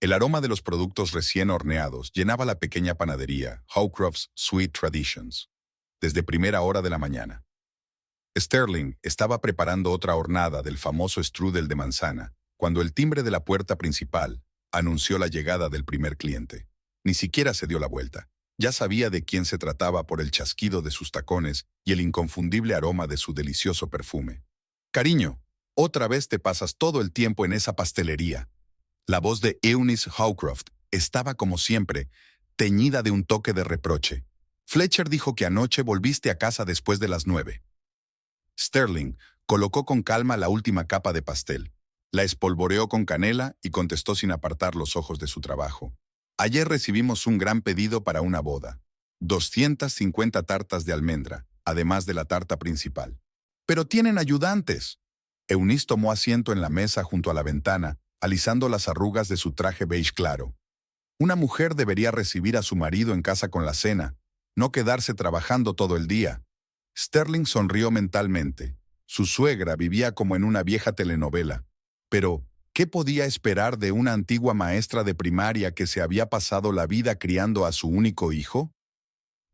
El aroma de los productos recién horneados llenaba la pequeña panadería, Howcroft's Sweet Traditions, desde primera hora de la mañana. Sterling estaba preparando otra hornada del famoso strudel de manzana, cuando el timbre de la puerta principal anunció la llegada del primer cliente. Ni siquiera se dio la vuelta. Ya sabía de quién se trataba por el chasquido de sus tacones y el inconfundible aroma de su delicioso perfume. «Cariño, otra vez te pasas todo el tiempo en esa pastelería». La voz de Eunice Howcroft estaba, como siempre, teñida de un toque de reproche. «Fletcher dijo que anoche volviste a casa después de las 9». Sterling colocó con calma la última capa de pastel, la espolvoreó con canela y contestó sin apartar los ojos de su trabajo. «Ayer recibimos un gran pedido para una boda. 250 tartas de almendra, además de la tarta principal». «¡Pero tienen ayudantes!». Eunice tomó asiento en la mesa junto a la ventana, alisando las arrugas de su traje beige claro. Una mujer debería recibir a su marido en casa con la cena, no quedarse trabajando todo el día. Sterling sonrió mentalmente. Su suegra vivía como en una vieja telenovela. Pero, ¿qué podía esperar de una antigua maestra de primaria que se había pasado la vida criando a su único hijo?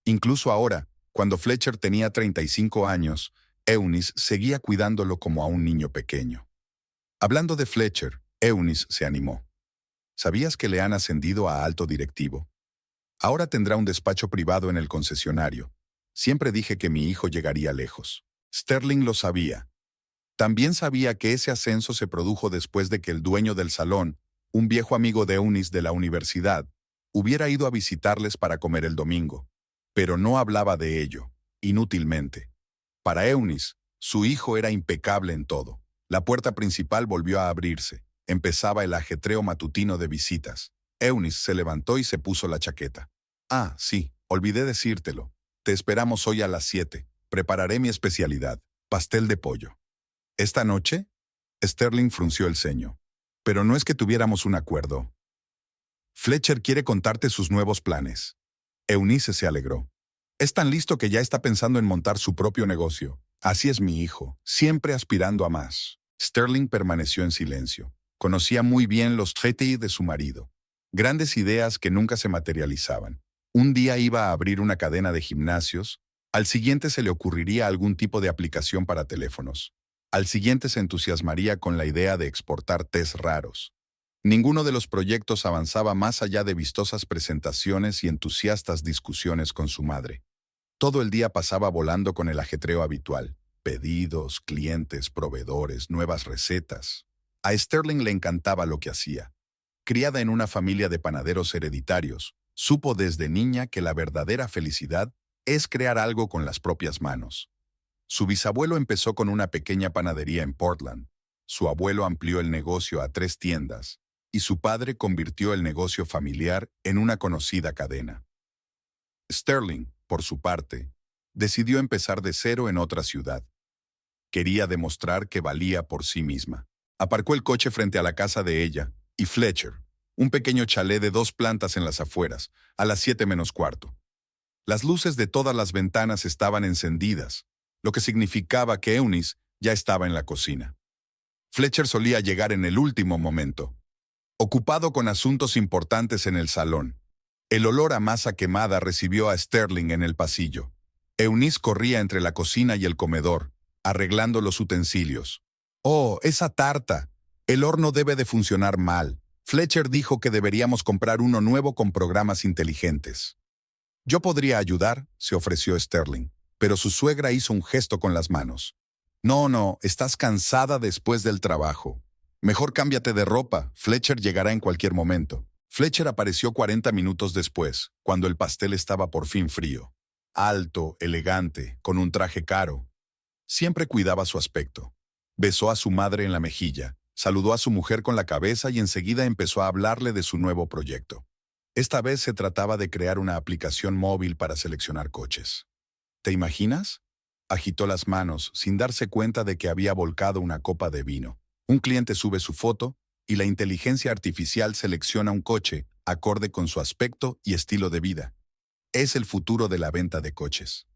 Incluso ahora, cuando Fletcher tenía 35 años, Eunice seguía cuidándolo como a un niño pequeño. Hablando de Fletcher, Eunice se animó. ¿Sabías que le han ascendido a alto directivo? Ahora tendrá un despacho privado en el concesionario. Siempre dije que mi hijo llegaría lejos. Sterling lo sabía. También sabía que ese ascenso se produjo después de que el dueño del salón, un viejo amigo de Eunice de la universidad, hubiera ido a visitarles para comer el domingo. Pero no hablaba de ello, inútilmente. Para Eunice, su hijo era impecable en todo. La puerta principal volvió a abrirse. Empezaba el ajetreo matutino de visitas. Eunice se levantó y se puso la chaqueta. «Ah, sí, olvidé decírtelo. Te esperamos hoy a las 7. Prepararé mi especialidad, pastel de pollo». «¿Esta noche?». Sterling frunció el ceño. «Pero no es que tuviéramos un acuerdo. Fletcher quiere contarte sus nuevos planes». Eunice se alegró. «Es tan listo que ya está pensando en montar su propio negocio. Así es mi hijo, siempre aspirando a más». Sterling permaneció en silencio. Conocía muy bien los traités de su marido. Grandes ideas que nunca se materializaban. Un día iba a abrir una cadena de gimnasios, al siguiente se le ocurriría algún tipo de aplicación para teléfonos. Al siguiente se entusiasmaría con la idea de exportar tés raros. Ninguno de los proyectos avanzaba más allá de vistosas presentaciones y entusiastas discusiones con su madre. Todo el día pasaba volando con el ajetreo habitual. Pedidos, clientes, proveedores, nuevas recetas. A Sterling le encantaba lo que hacía. Criada en una familia de panaderos hereditarios, supo desde niña que la verdadera felicidad es crear algo con las propias manos. Su bisabuelo empezó con una pequeña panadería en Portland. Su abuelo amplió el negocio a 3 tiendas, y su padre convirtió el negocio familiar en una conocida cadena. Sterling, por su parte, decidió empezar de cero en otra ciudad. Quería demostrar que valía por sí misma. Aparcó el coche frente a la casa de ella y Fletcher, un pequeño chalet de 2 plantas en las afueras, a las 7 menos cuarto. Las luces de todas las ventanas estaban encendidas, lo que significaba que Eunice ya estaba en la cocina. Fletcher solía llegar en el último momento, ocupado con asuntos importantes en el salón. El olor a masa quemada recibió a Sterling en el pasillo. Eunice corría entre la cocina y el comedor, arreglando los utensilios. «Oh, esa tarta. El horno debe de funcionar mal. Fletcher dijo que deberíamos comprar uno nuevo con programas inteligentes». «Yo podría ayudar», se ofreció Sterling, pero su suegra hizo un gesto con las manos. «No, estás cansada después del trabajo. Mejor cámbiate de ropa, Fletcher llegará en cualquier momento». Fletcher apareció 40 minutos después, cuando el pastel estaba por fin frío. Alto, elegante, con un traje caro. Siempre cuidaba su aspecto. Besó a su madre en la mejilla, saludó a su mujer con la cabeza y enseguida empezó a hablarle de su nuevo proyecto. Esta vez se trataba de crear una aplicación móvil para seleccionar coches. ¿Te imaginas? Agitó las manos, sin darse cuenta de que había volcado una copa de vino. Un cliente sube su foto y la inteligencia artificial selecciona un coche acorde con su aspecto y estilo de vida. Es el futuro de la venta de coches.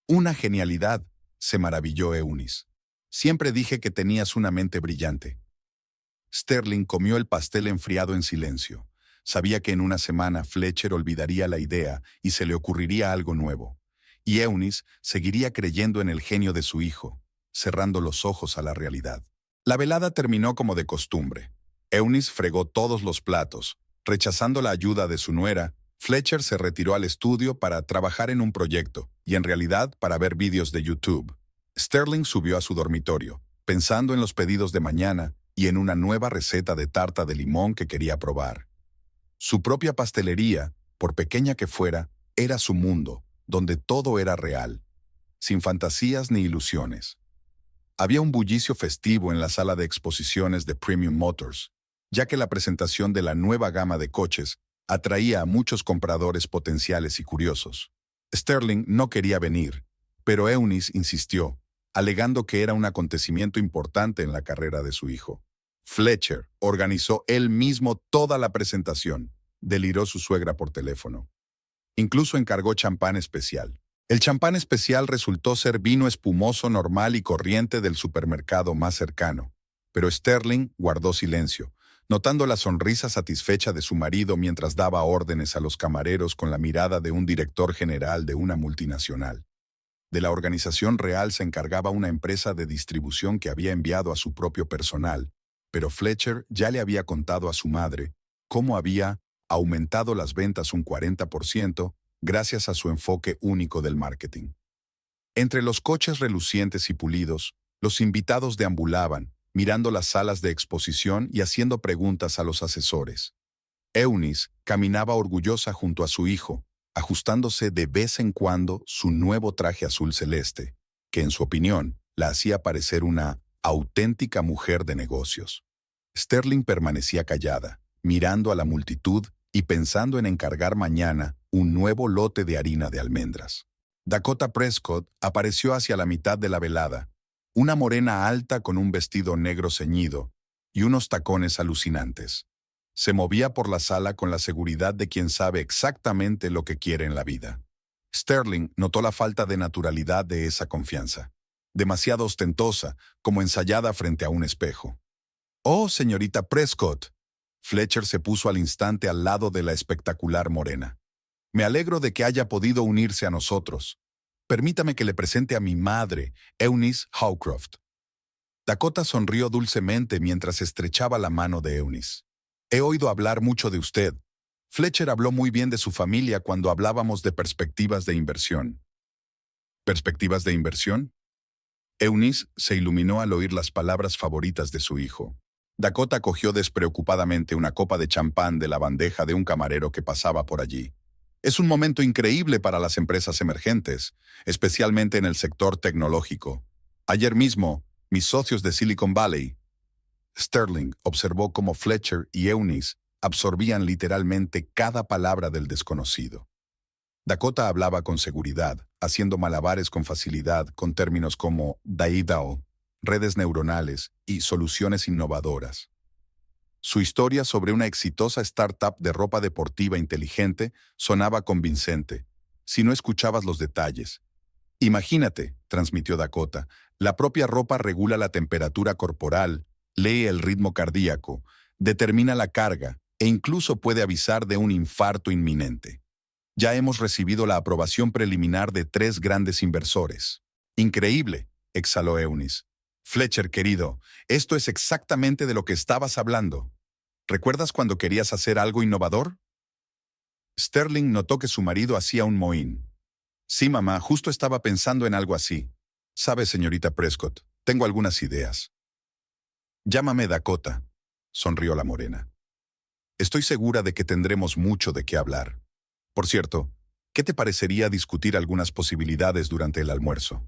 «Una genialidad», se maravilló Eunice. «Siempre dije que tenías una mente brillante». Sterling comió el pastel enfriado en silencio. Sabía que en una semana Fletcher olvidaría la idea y se le ocurriría algo nuevo. Y Eunice seguiría creyendo en el genio de su hijo, cerrando los ojos a la realidad. La velada terminó como de costumbre. Eunice fregó todos los platos. Rechazando la ayuda de su nuera, Fletcher se retiró al estudio para trabajar en un proyecto, y en realidad para ver vídeos de YouTube. Sterling subió a su dormitorio, pensando en los pedidos de mañana y en una nueva receta de tarta de limón que quería probar. Su propia pastelería, por pequeña que fuera, era su mundo, donde todo era real, sin fantasías ni ilusiones. Había un bullicio festivo en la sala de exposiciones de Premium Motors, ya que la presentación de la nueva gama de coches atraía a muchos compradores potenciales y curiosos. Sterling no quería venir, pero Eunice insistió, alegando que era un acontecimiento importante en la carrera de su hijo. Fletcher organizó él mismo toda la presentación, deliró su suegra por teléfono. Incluso encargó champán especial. El champán especial resultó ser vino espumoso normal y corriente del supermercado más cercano, pero Sterling guardó silencio, notando la sonrisa satisfecha de su marido mientras daba órdenes a los camareros con la mirada de un director general de una multinacional. De la organización real se encargaba una empresa de distribución que había enviado a su propio personal, pero Fletcher ya le había contado a su madre cómo había aumentado las ventas un 40% gracias a su enfoque único del marketing. Entre los coches relucientes y pulidos, los invitados deambulaban, mirando las salas de exposición y haciendo preguntas a los asesores. Eunice caminaba orgullosa junto a su hijo, ajustándose de vez en cuando su nuevo traje azul celeste, que en su opinión la hacía parecer una auténtica mujer de negocios. Sterling permanecía callada, mirando a la multitud y pensando en encargar mañana un nuevo lote de harina de almendras. Dakota Prescott apareció hacia la mitad de la velada, una morena alta con un vestido negro ceñido y unos tacones alucinantes. Se movía por la sala con la seguridad de quien sabe exactamente lo que quiere en la vida. Sterling notó la falta de naturalidad de esa confianza, demasiado ostentosa, como ensayada frente a un espejo. «Oh, señorita Prescott». Fletcher se puso al instante al lado de la espectacular morena. «Me alegro de que haya podido unirse a nosotros. Permítame que le presente a mi madre, Eunice Howcroft». Dakota sonrió dulcemente mientras estrechaba la mano de Eunice. «He oído hablar mucho de usted. Fletcher habló muy bien de su familia cuando hablábamos de perspectivas de inversión». ¿Perspectivas de inversión? Eunice se iluminó al oír las palabras favoritas de su hijo. Dakota cogió despreocupadamente una copa de champán de la bandeja de un camarero que pasaba por allí. «Es un momento increíble para las empresas emergentes, especialmente en el sector tecnológico. Ayer mismo, mis socios de Silicon Valley». Sterling observó cómo Fletcher y Eunice absorbían literalmente cada palabra del desconocido. Dakota hablaba con seguridad, haciendo malabares con facilidad con términos como DAO, redes neuronales y soluciones innovadoras. Su historia sobre una exitosa startup de ropa deportiva inteligente sonaba convincente, si no escuchabas los detalles. «Imagínate», transmitió Dakota, «la propia ropa regula la temperatura corporal, lee el ritmo cardíaco, determina la carga e incluso puede avisar de un infarto inminente. Ya hemos recibido la aprobación preliminar de 3 grandes inversores». «Increíble», exhaló Eunice. «Fletcher, querido, esto es exactamente de lo que estabas hablando. ¿Recuerdas cuando querías hacer algo innovador?» Sterling notó que su marido hacía un mohín. «Sí, mamá, justo estaba pensando en algo así. Sabe, señorita Prescott, tengo algunas ideas». «Llámame Dakota», sonrió la morena. «Estoy segura de que tendremos mucho de qué hablar. Por cierto, ¿qué te parecería discutir algunas posibilidades durante el almuerzo?»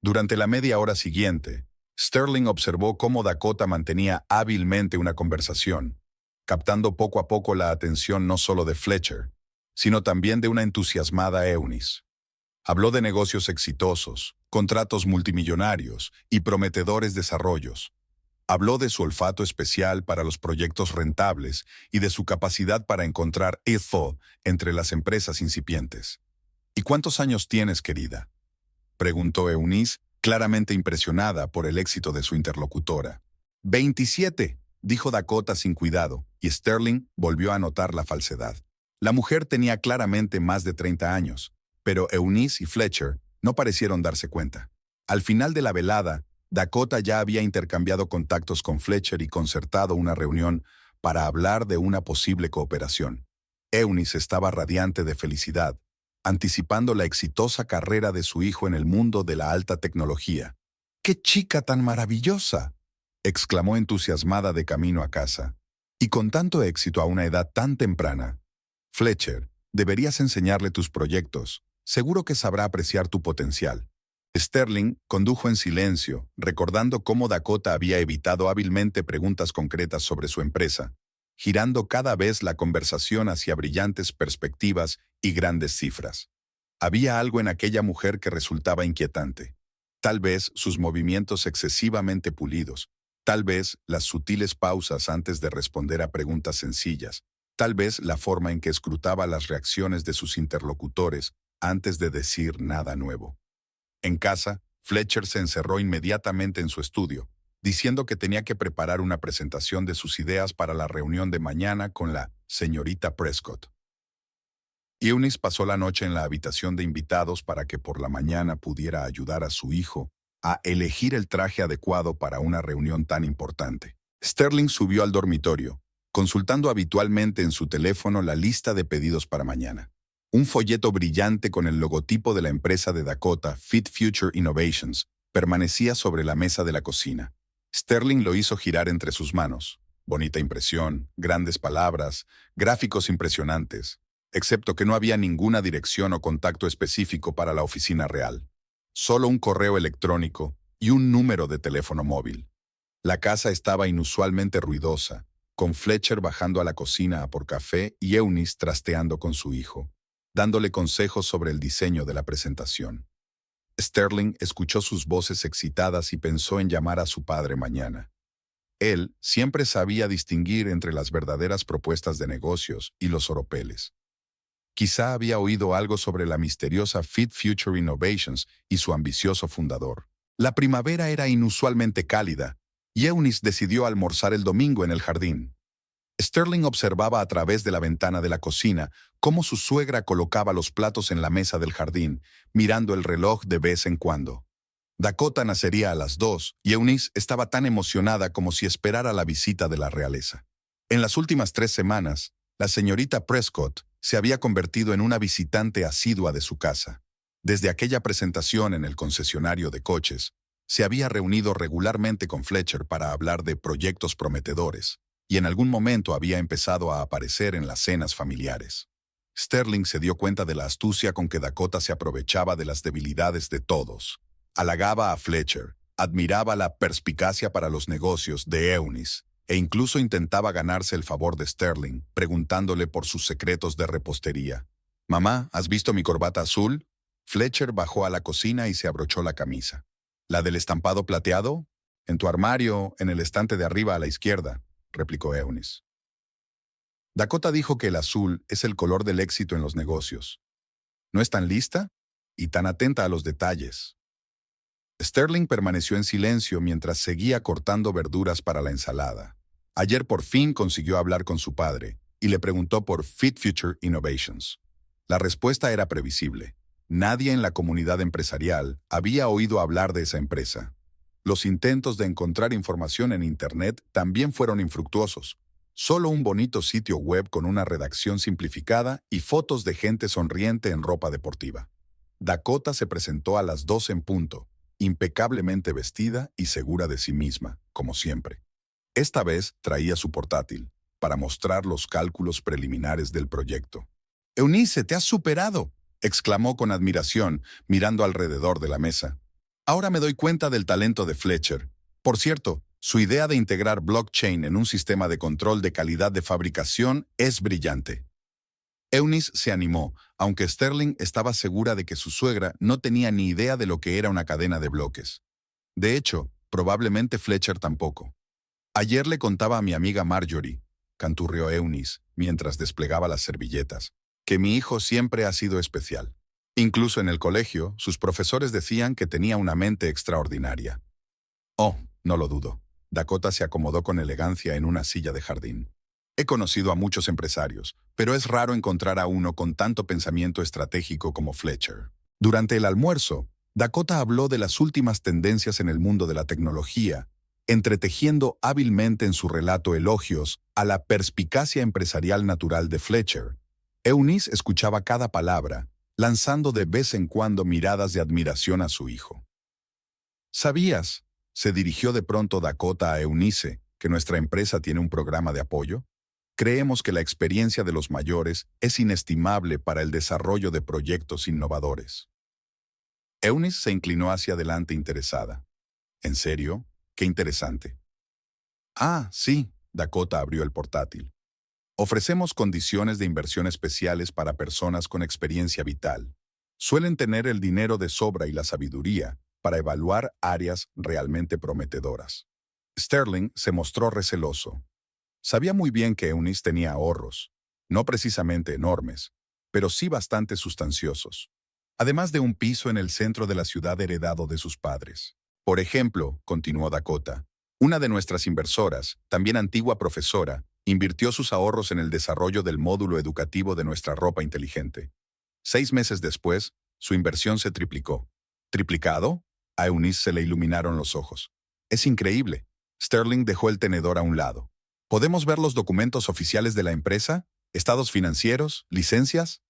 Durante la media hora siguiente, Sterling observó cómo Dakota mantenía hábilmente una conversación, captando poco a poco la atención no solo de Fletcher, sino también de una entusiasmada Eunice. Habló de negocios exitosos, contratos multimillonarios y prometedores desarrollos. Habló de su olfato especial para los proyectos rentables y de su capacidad para encontrar info entre las empresas incipientes. «¿Y cuántos años tienes, querida?», preguntó Eunice, claramente impresionada por el éxito de su interlocutora. 27, dijo Dakota sin cuidado, y Sterling volvió a notar la falsedad. La mujer tenía claramente más de 30 años, pero Eunice y Fletcher no parecieron darse cuenta. Al final de la velada, Dakota ya había intercambiado contactos con Fletcher y concertado una reunión para hablar de una posible cooperación. Eunice estaba radiante de felicidad, anticipando la exitosa carrera de su hijo en el mundo de la alta tecnología. ¡Qué chica tan maravillosa!, exclamó entusiasmada de camino a casa. Y con tanto éxito a una edad tan temprana. Fletcher, deberías enseñarle tus proyectos. Seguro que sabrá apreciar tu potencial. Sterling condujo en silencio, recordando cómo Dakota había evitado hábilmente preguntas concretas sobre su empresa, girando cada vez la conversación hacia brillantes perspectivas y grandes cifras. Había algo en aquella mujer que resultaba inquietante. Tal vez sus movimientos excesivamente pulidos, tal vez las sutiles pausas antes de responder a preguntas sencillas, tal vez la forma en que escrutaba las reacciones de sus interlocutores antes de decir nada nuevo. En casa, Fletcher se encerró inmediatamente en su estudio, diciendo que tenía que preparar una presentación de sus ideas para la reunión de mañana con la señorita Prescott. Eunice pasó la noche en la habitación de invitados para que por la mañana pudiera ayudar a su hijo a elegir el traje adecuado para una reunión tan importante. Sterling subió al dormitorio, consultando habitualmente en su teléfono la lista de pedidos para mañana. Un folleto brillante con el logotipo de la empresa de Dakota, Fit Future Innovations, permanecía sobre la mesa de la cocina. Sterling lo hizo girar entre sus manos. Bonita impresión, grandes palabras, gráficos impresionantes, excepto que no había ninguna dirección o contacto específico para la oficina real. Solo un correo electrónico y un número de teléfono móvil. La casa estaba inusualmente ruidosa, con Fletcher bajando a la cocina a por café y Eunice trasteando con su hijo, dándole consejos sobre el diseño de la presentación. Sterling escuchó sus voces excitadas y pensó en llamar a su padre mañana. Él siempre sabía distinguir entre las verdaderas propuestas de negocios y los oropeles. Quizá había oído algo sobre la misteriosa Fit Future Innovations y su ambicioso fundador. La primavera era inusualmente cálida, y Eunice decidió almorzar el domingo en el jardín. Sterling observaba a través de la ventana de la cocina cómo su suegra colocaba los platos en la mesa del jardín, mirando el reloj de vez en cuando. Dakota nacería a las 2, y Eunice estaba tan emocionada como si esperara la visita de la realeza. En las últimas 3 semanas, la señorita Prescott se había convertido en una visitante asidua de su casa. Desde aquella presentación en el concesionario de coches, se había reunido regularmente con Fletcher para hablar de proyectos prometedores, y en algún momento había empezado a aparecer en las cenas familiares. Sterling se dio cuenta de la astucia con que Dakota se aprovechaba de las debilidades de todos. Halagaba a Fletcher, admiraba la perspicacia para los negocios de Eunice, e incluso intentaba ganarse el favor de Sterling, preguntándole por sus secretos de repostería. «Mamá, ¿has visto mi corbata azul?» Fletcher bajó a la cocina y se abrochó la camisa. «¿La del estampado plateado?» «En tu armario, en el estante de arriba a la izquierda», replicó Eunice. Dakota dijo que el azul es el color del éxito en los negocios. ¿No es tan lista? Y tan atenta a los detalles. Sterling permaneció en silencio mientras seguía cortando verduras para la ensalada. Ayer por fin consiguió hablar con su padre y le preguntó por Fit Future Innovations. La respuesta era previsible. Nadie en la comunidad empresarial había oído hablar de esa empresa. Los intentos de encontrar información en Internet también fueron infructuosos. Solo un bonito sitio web con una redacción simplificada y fotos de gente sonriente en ropa deportiva. Dakota se presentó a las 2 en punto, impecablemente vestida y segura de sí misma, como siempre. Esta vez traía su portátil, para mostrar los cálculos preliminares del proyecto. «Eunice, te has superado», exclamó con admiración, mirando alrededor de la mesa. «Ahora me doy cuenta del talento de Fletcher. Por cierto, su idea de integrar blockchain en un sistema de control de calidad de fabricación es brillante». Eunice se animó, aunque Sterling estaba segura de que su suegra no tenía ni idea de lo que era una cadena de bloques. De hecho, probablemente Fletcher tampoco. «Ayer le contaba a mi amiga Marjorie», canturrió Eunice, mientras desplegaba las servilletas, «que mi hijo siempre ha sido especial. Incluso en el colegio, sus profesores decían que tenía una mente extraordinaria». «Oh, no lo dudo», Dakota se acomodó con elegancia en una silla de jardín. He conocido a muchos empresarios, pero es raro encontrar a uno con tanto pensamiento estratégico como Fletcher. Durante el almuerzo, Dakota habló de las últimas tendencias en el mundo de la tecnología, entretejiendo hábilmente en su relato elogios a la perspicacia empresarial natural de Fletcher. Eunice escuchaba cada palabra, lanzando de vez en cuando miradas de admiración a su hijo. ¿Sabías? Se dirigió de pronto Dakota a Eunice, que nuestra empresa tiene un programa de apoyo. Creemos que la experiencia de los mayores es inestimable para el desarrollo de proyectos innovadores. Eunice se inclinó hacia adelante interesada. ¿En serio? Qué interesante. Ah, sí, Dakota abrió el portátil. Ofrecemos condiciones de inversión especiales para personas con experiencia vital. Suelen tener el dinero de sobra y la sabiduría para evaluar áreas realmente prometedoras. Sterling se mostró receloso. Sabía muy bien que Eunice tenía ahorros, no precisamente enormes, pero sí bastante sustanciosos. Además de un piso en el centro de la ciudad heredado de sus padres. Por ejemplo, continuó Dakota, una de nuestras inversoras, también antigua profesora, invirtió sus ahorros en el desarrollo del módulo educativo de nuestra ropa inteligente. 6 meses después, su inversión se triplicó. ¿Triplicado? A Eunice se le iluminaron los ojos. Es increíble. Sterling dejó el tenedor a un lado. ¿Podemos ver los documentos oficiales de la empresa? ¿Estados financieros? ¿Licencias?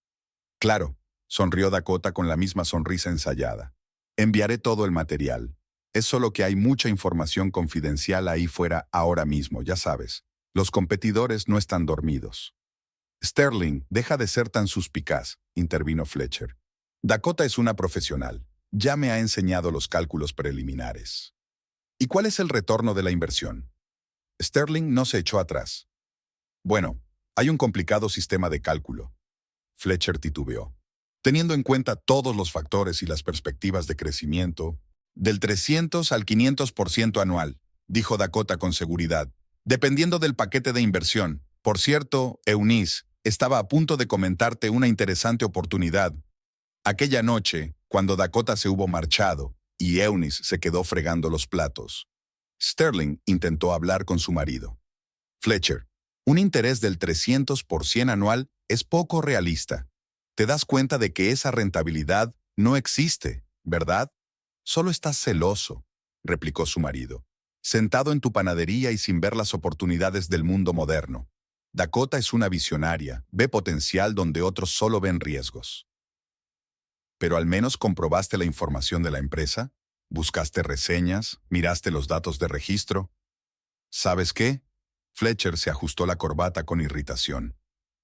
Claro, sonrió Dakota con la misma sonrisa ensayada. Enviaré todo el material. Es solo que hay mucha información confidencial ahí fuera ahora mismo, ya sabes. Los competidores no están dormidos. Sterling, deja de ser tan suspicaz, intervino Fletcher. Dakota es una profesional. Ya me ha enseñado los cálculos preliminares. ¿Y cuál es el retorno de la inversión? Sterling no se echó atrás. Bueno, hay un complicado sistema de cálculo. Fletcher titubeó. Teniendo en cuenta todos los factores y las perspectivas de crecimiento, del 300 al 500% anual, dijo Dakota con seguridad, dependiendo del paquete de inversión. Por cierto, Eunice, estaba a punto de comentarte una interesante oportunidad. Aquella noche, cuando Dakota se hubo marchado y Eunice se quedó fregando los platos, Sterling intentó hablar con su marido. Fletcher, un interés del 300% anual es poco realista. Te das cuenta de que esa rentabilidad no existe, ¿verdad? Solo estás celoso, replicó su marido, sentado en tu panadería y sin ver las oportunidades del mundo moderno. Dakota es una visionaria, ve potencial donde otros solo ven riesgos. ¿Pero al menos comprobaste la información de la empresa? ¿Buscaste reseñas? ¿Miraste los datos de registro? ¿Sabes qué? Fletcher se ajustó la corbata con irritación.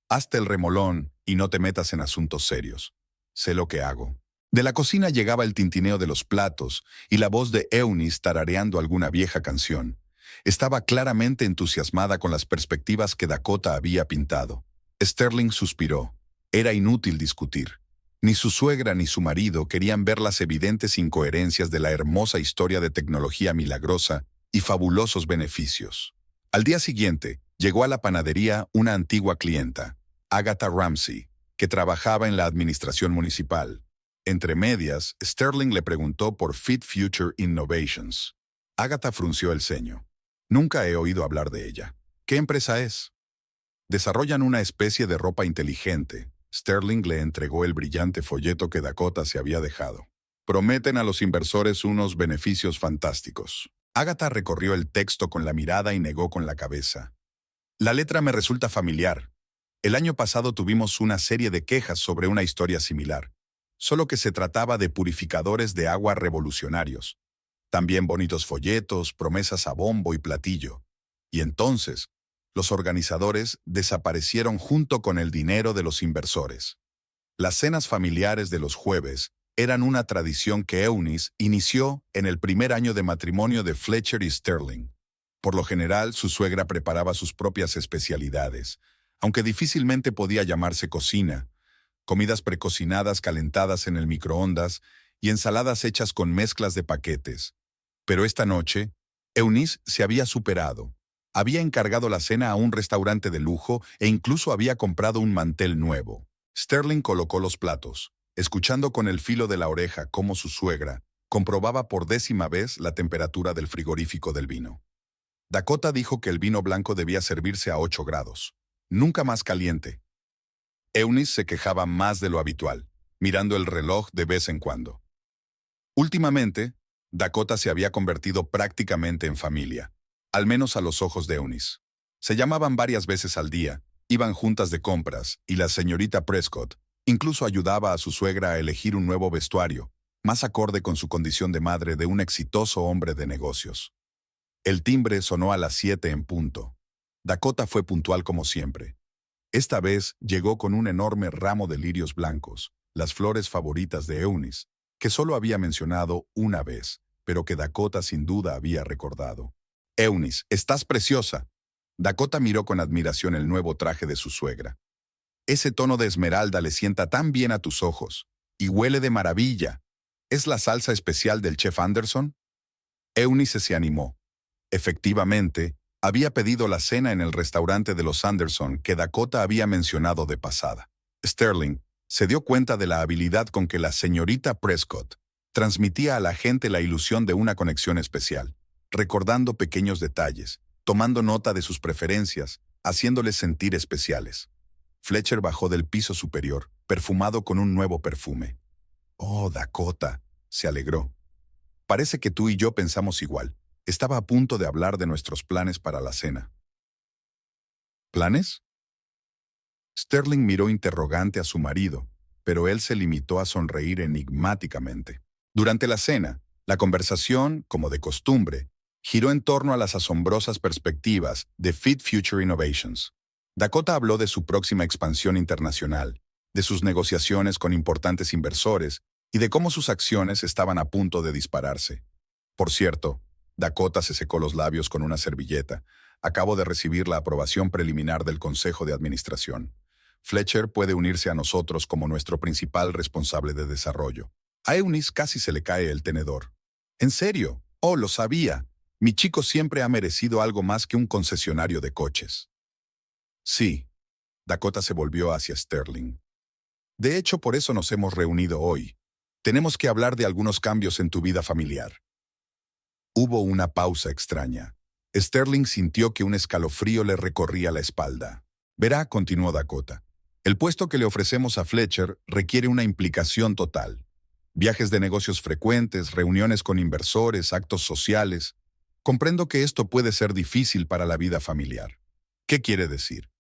Hazte el remolón y no te metas en asuntos serios. Sé lo que hago. De la cocina llegaba el tintineo de los platos y la voz de Eunice tarareando alguna vieja canción. Estaba claramente entusiasmada con las perspectivas que Dakota había pintado. Sterling suspiró. Era inútil discutir. Ni su suegra ni su marido querían ver las evidentes incoherencias de la hermosa historia de tecnología milagrosa y fabulosos beneficios. Al día siguiente, llegó a la panadería una antigua clienta, Agatha Ramsey, que trabajaba en la administración municipal. Entre medias, Sterling le preguntó por Fit Future Innovations. Agatha frunció el ceño. Nunca he oído hablar de ella. ¿Qué empresa es? Desarrollan una especie de ropa inteligente. Sterling le entregó el brillante folleto que Dakota se había dejado. Prometen a los inversores unos beneficios fantásticos. Agatha recorrió el texto con la mirada y negó con la cabeza. La letra me resulta familiar. El año pasado tuvimos una serie de quejas sobre una historia similar, solo que se trataba de purificadores de agua revolucionarios. También bonitos folletos, promesas a bombo y platillo. Y entonces, los organizadores desaparecieron junto con el dinero de los inversores. Las cenas familiares de los jueves eran una tradición que Eunice inició en el primer año de matrimonio de Fletcher y Sterling. Por lo general, su suegra preparaba sus propias especialidades, aunque difícilmente podía llamarse cocina, comidas precocinadas calentadas en el microondas y ensaladas hechas con mezclas de paquetes. Pero esta noche, Eunice se había superado. Había encargado la cena a un restaurante de lujo e incluso había comprado un mantel nuevo. Sterling colocó los platos, escuchando con el filo de la oreja cómo su suegra comprobaba por 10ª vez la temperatura del frigorífico del vino. Dakota dijo que el vino blanco debía servirse a 8 grados. Nunca más caliente. Eunice se quejaba más de lo habitual, mirando el reloj de vez en cuando. Últimamente, Dakota se había convertido prácticamente en familia, al menos a los ojos de Eunice. Se llamaban varias veces al día, iban juntas de compras, y la señorita Prescott incluso ayudaba a su suegra a elegir un nuevo vestuario, más acorde con su condición de madre de un exitoso hombre de negocios. El timbre sonó a las 7 en punto. Dakota fue puntual como siempre. Esta vez llegó con un enorme ramo de lirios blancos, las flores favoritas de Eunice, que solo había mencionado una vez, pero que Dakota sin duda había recordado. Eunice, estás preciosa. Dakota miró con admiración el nuevo traje de su suegra. Ese tono de esmeralda le sienta tan bien a tus ojos. Y huele de maravilla. ¿Es la salsa especial del chef Anderson? Eunice se animó. Efectivamente, había pedido la cena en el restaurante de los Anderson que Dakota había mencionado de pasada. Sterling se dio cuenta de la habilidad con que la señorita Prescott transmitía a la gente la ilusión de una conexión especial, recordando pequeños detalles, tomando nota de sus preferencias, haciéndoles sentir especiales. Fletcher bajó del piso superior, perfumado con un nuevo perfume. «Oh, Dakota», se alegró. «Parece que tú y yo pensamos igual. Estaba a punto de hablar de nuestros planes para la cena». ¿Planes? Sterling miró interrogante a su marido, pero él se limitó a sonreír enigmáticamente. Durante la cena, la conversación, como de costumbre, giró en torno a las asombrosas perspectivas de Fit Future Innovations. Dakota habló de su próxima expansión internacional, de sus negociaciones con importantes inversores y de cómo sus acciones estaban a punto de dispararse. Por cierto, Dakota se secó los labios con una servilleta. Acabo de recibir la aprobación preliminar del Consejo de Administración. Fletcher puede unirse a nosotros como nuestro principal responsable de desarrollo. A Eunice casi se le cae el tenedor. ¿En serio? Oh, lo sabía. Mi chico siempre ha merecido algo más que un concesionario de coches. Sí. Dakota se volvió hacia Sterling. De hecho, por eso nos hemos reunido hoy. Tenemos que hablar de algunos cambios en tu vida familiar. Hubo una pausa extraña. Sterling sintió que un escalofrío le recorría la espalda. Verá, continuó Dakota. El puesto que le ofrecemos a Fletcher requiere una implicación total. Viajes de negocios frecuentes, reuniones con inversores, actos sociales. Comprendo que esto puede ser difícil para la vida familiar. ¿Qué quiere decir?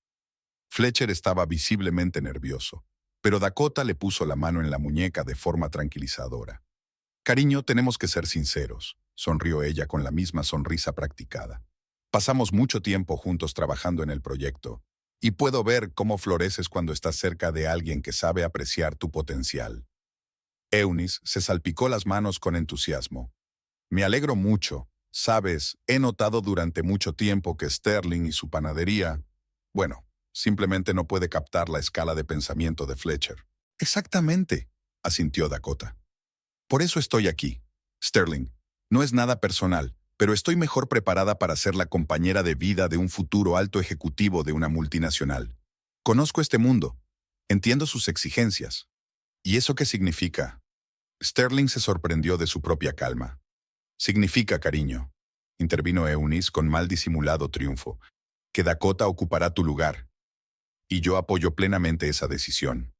Fletcher estaba visiblemente nervioso, pero Dakota le puso la mano en la muñeca de forma tranquilizadora. Cariño, tenemos que ser sinceros, sonrió ella con la misma sonrisa practicada. Pasamos mucho tiempo juntos trabajando en el proyecto, y puedo ver cómo floreces cuando estás cerca de alguien que sabe apreciar tu potencial. Eunice se salpicó las manos con entusiasmo. Me alegro mucho. Sabes, he notado durante mucho tiempo que Sterling y su panadería, bueno, simplemente no puede captar la escala de pensamiento de Fletcher. Exactamente, asintió Dakota. Por eso estoy aquí. Sterling, no es nada personal, pero estoy mejor preparada para ser la compañera de vida de un futuro alto ejecutivo de una multinacional. Conozco este mundo. Entiendo sus exigencias. ¿Y eso qué significa? Sterling se sorprendió de su propia calma. Significa, cariño, intervino Eunice con mal disimulado triunfo, que Dakota ocupará tu lugar. Y yo apoyo plenamente esa decisión.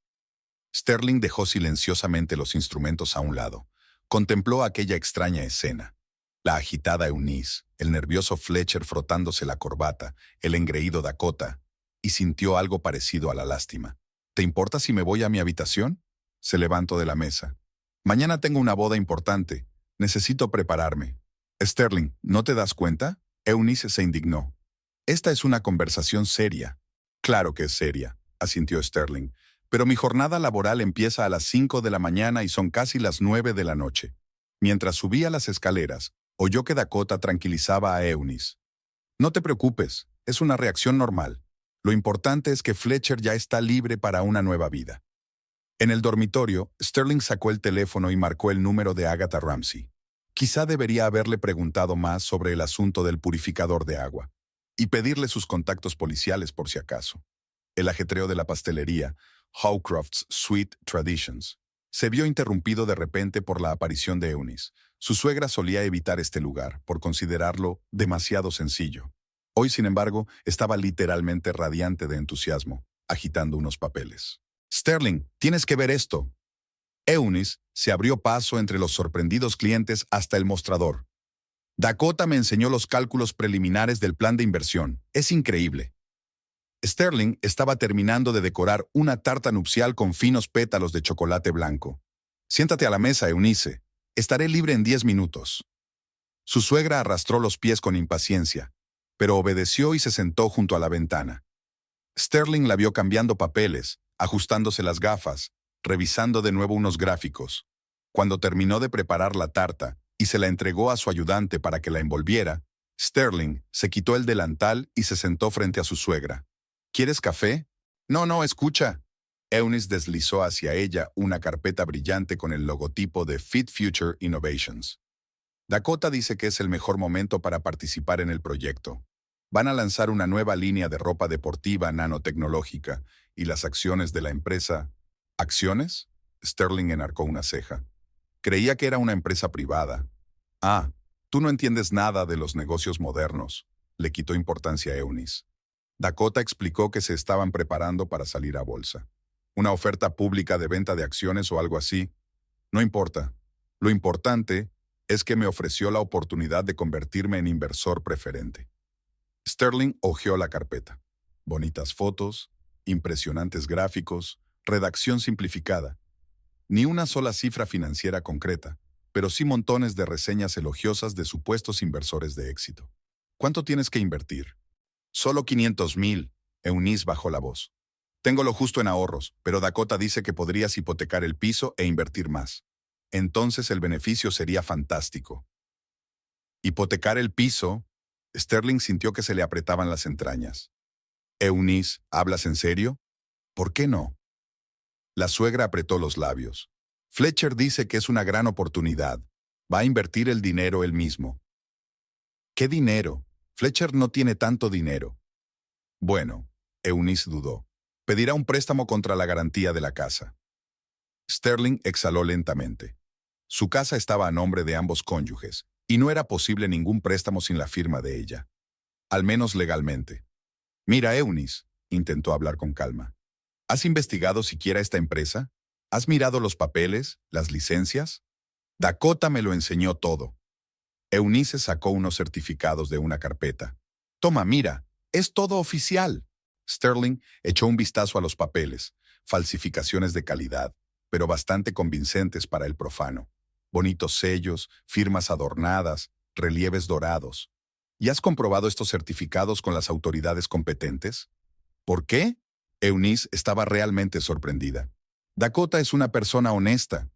Sterling dejó silenciosamente los instrumentos a un lado. Contempló aquella extraña escena. La agitada Eunice, el nervioso Fletcher frotándose la corbata, el engreído Dakota, y sintió algo parecido a la lástima. ¿Te importa si me voy a mi habitación? Se levantó de la mesa. Mañana tengo una boda importante. Necesito prepararme. Sterling, ¿no te das cuenta? Eunice se indignó. Esta es una conversación seria. Claro que es seria, asintió Sterling. Pero mi jornada laboral empieza a las 5 de la mañana y son casi las 9 de la noche. Mientras subía las escaleras, oyó que Dakota tranquilizaba a Eunice. No te preocupes, es una reacción normal. Lo importante es que Fletcher ya está libre para una nueva vida. En el dormitorio, Sterling sacó el teléfono y marcó el número de Agatha Ramsey. Quizá debería haberle preguntado más sobre el asunto del purificador de agua y pedirle sus contactos policiales por si acaso. El ajetreo de la pastelería, Hawcroft's Sweet Traditions, se vio interrumpido de repente por la aparición de Eunice. Su suegra solía evitar este lugar por considerarlo demasiado sencillo. Hoy, sin embargo, estaba literalmente radiante de entusiasmo, agitando unos papeles. Sterling, tienes que ver esto. Eunice se abrió paso entre los sorprendidos clientes hasta el mostrador. Dakota me enseñó los cálculos preliminares del plan de inversión. Es increíble. Sterling estaba terminando de decorar una tarta nupcial con finos pétalos de chocolate blanco. Siéntate a la mesa, Eunice. Estaré libre en 10 minutos. Su suegra arrastró los pies con impaciencia, pero obedeció y se sentó junto a la ventana. Sterling la vio cambiando papeles, ajustándose las gafas, revisando de nuevo unos gráficos. Cuando terminó de preparar la tarta y se la entregó a su ayudante para que la envolviera, Sterling se quitó el delantal y se sentó frente a su suegra. ¿Quieres café? No, escucha. Eunice deslizó hacia ella una carpeta brillante con el logotipo de Fit Future Innovations. Dakota dice que es el mejor momento para participar en el proyecto. Van a lanzar una nueva línea de ropa deportiva nanotecnológica y las acciones de la empresa... ¿Acciones? Sterling enarcó una ceja. Creía que era una empresa privada. Ah, tú no entiendes nada de los negocios modernos, le quitó importancia a Eunice. Dakota explicó que se estaban preparando para salir a bolsa. Una oferta pública de venta de acciones o algo así. No importa. Lo importante es que me ofreció la oportunidad de convertirme en inversor preferente. Sterling hojeó la carpeta. Bonitas fotos, impresionantes gráficos, redacción simplificada. Ni una sola cifra financiera concreta, pero sí montones de reseñas elogiosas de supuestos inversores de éxito. ¿Cuánto tienes que invertir? Solo 500,000, Eunice bajó la voz. Tengo lo justo en ahorros, pero Dakota dice que podrías hipotecar el piso e invertir más. Entonces el beneficio sería fantástico. ¿Hipotecar el piso? Sterling sintió que se le apretaban las entrañas. Eunice, ¿hablas en serio? ¿Por qué no? La suegra apretó los labios. Fletcher dice que es una gran oportunidad. Va a invertir el dinero él mismo. ¿Qué dinero? Fletcher no tiene tanto dinero. Bueno, Eunice dudó. Pedirá un préstamo contra la garantía de la casa. Sterling exhaló lentamente. Su casa estaba a nombre de ambos cónyuges, y no era posible ningún préstamo sin la firma de ella. Al menos legalmente. Mira, Eunice, intentó hablar con calma. ¿Has investigado siquiera esta empresa? ¿Has mirado los papeles, las licencias? Dakota me lo enseñó todo. Eunice sacó unos certificados de una carpeta. Toma, mira, es todo oficial. Sterling echó un vistazo a los papeles, falsificaciones de calidad, pero bastante convincentes para el profano. Bonitos sellos, firmas adornadas, relieves dorados. ¿Y has comprobado estos certificados con las autoridades competentes? ¿Por qué? Eunice estaba realmente sorprendida. Dakota es una persona honesta.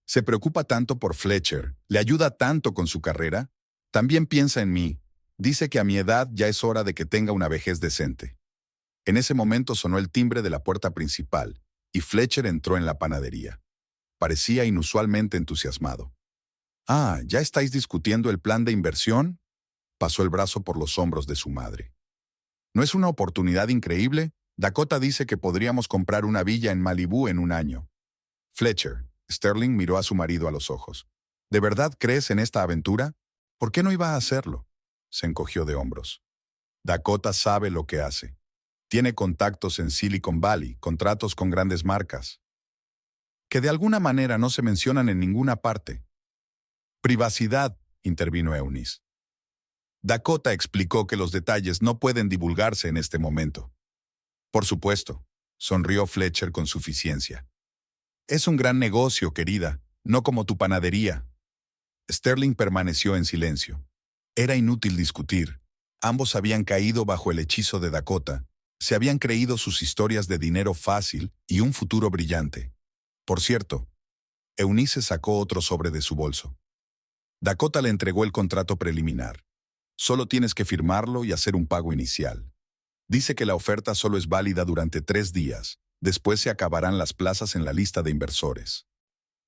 Se preocupa tanto por Fletcher, le ayuda tanto con su carrera. También piensa en mí. Dice que a mi edad ya es hora de que tenga una vejez decente. En ese momento sonó el timbre de la puerta principal, y Fletcher entró en la panadería. Parecía inusualmente entusiasmado. Ah, ¿ya estáis discutiendo el plan de inversión? Pasó el brazo por los hombros de su madre. ¿No es una oportunidad increíble? Dakota dice que podríamos comprar una villa en Malibú en un año. Fletcher, Sterling miró a su marido a los ojos. ¿De verdad crees en esta aventura? ¿Por qué no iba a hacerlo? Se encogió de hombros. Dakota sabe lo que hace. Tiene contactos en Silicon Valley, contratos con grandes marcas, que de alguna manera no se mencionan en ninguna parte. Privacidad, intervino Eunice. Dakota explicó que los detalles no pueden divulgarse en este momento. Por supuesto, sonrió Fletcher con suficiencia. Es un gran negocio, querida, no como tu panadería. Sterling permaneció en silencio. Era inútil discutir. Ambos habían caído bajo el hechizo de Dakota. Se habían creído sus historias de dinero fácil y un futuro brillante. Por cierto, Eunice sacó otro sobre de su bolso. Dakota le entregó el contrato preliminar. Solo tienes que firmarlo y hacer un pago inicial. Dice que la oferta solo es válida durante 3 días. Después se acabarán las plazas en la lista de inversores.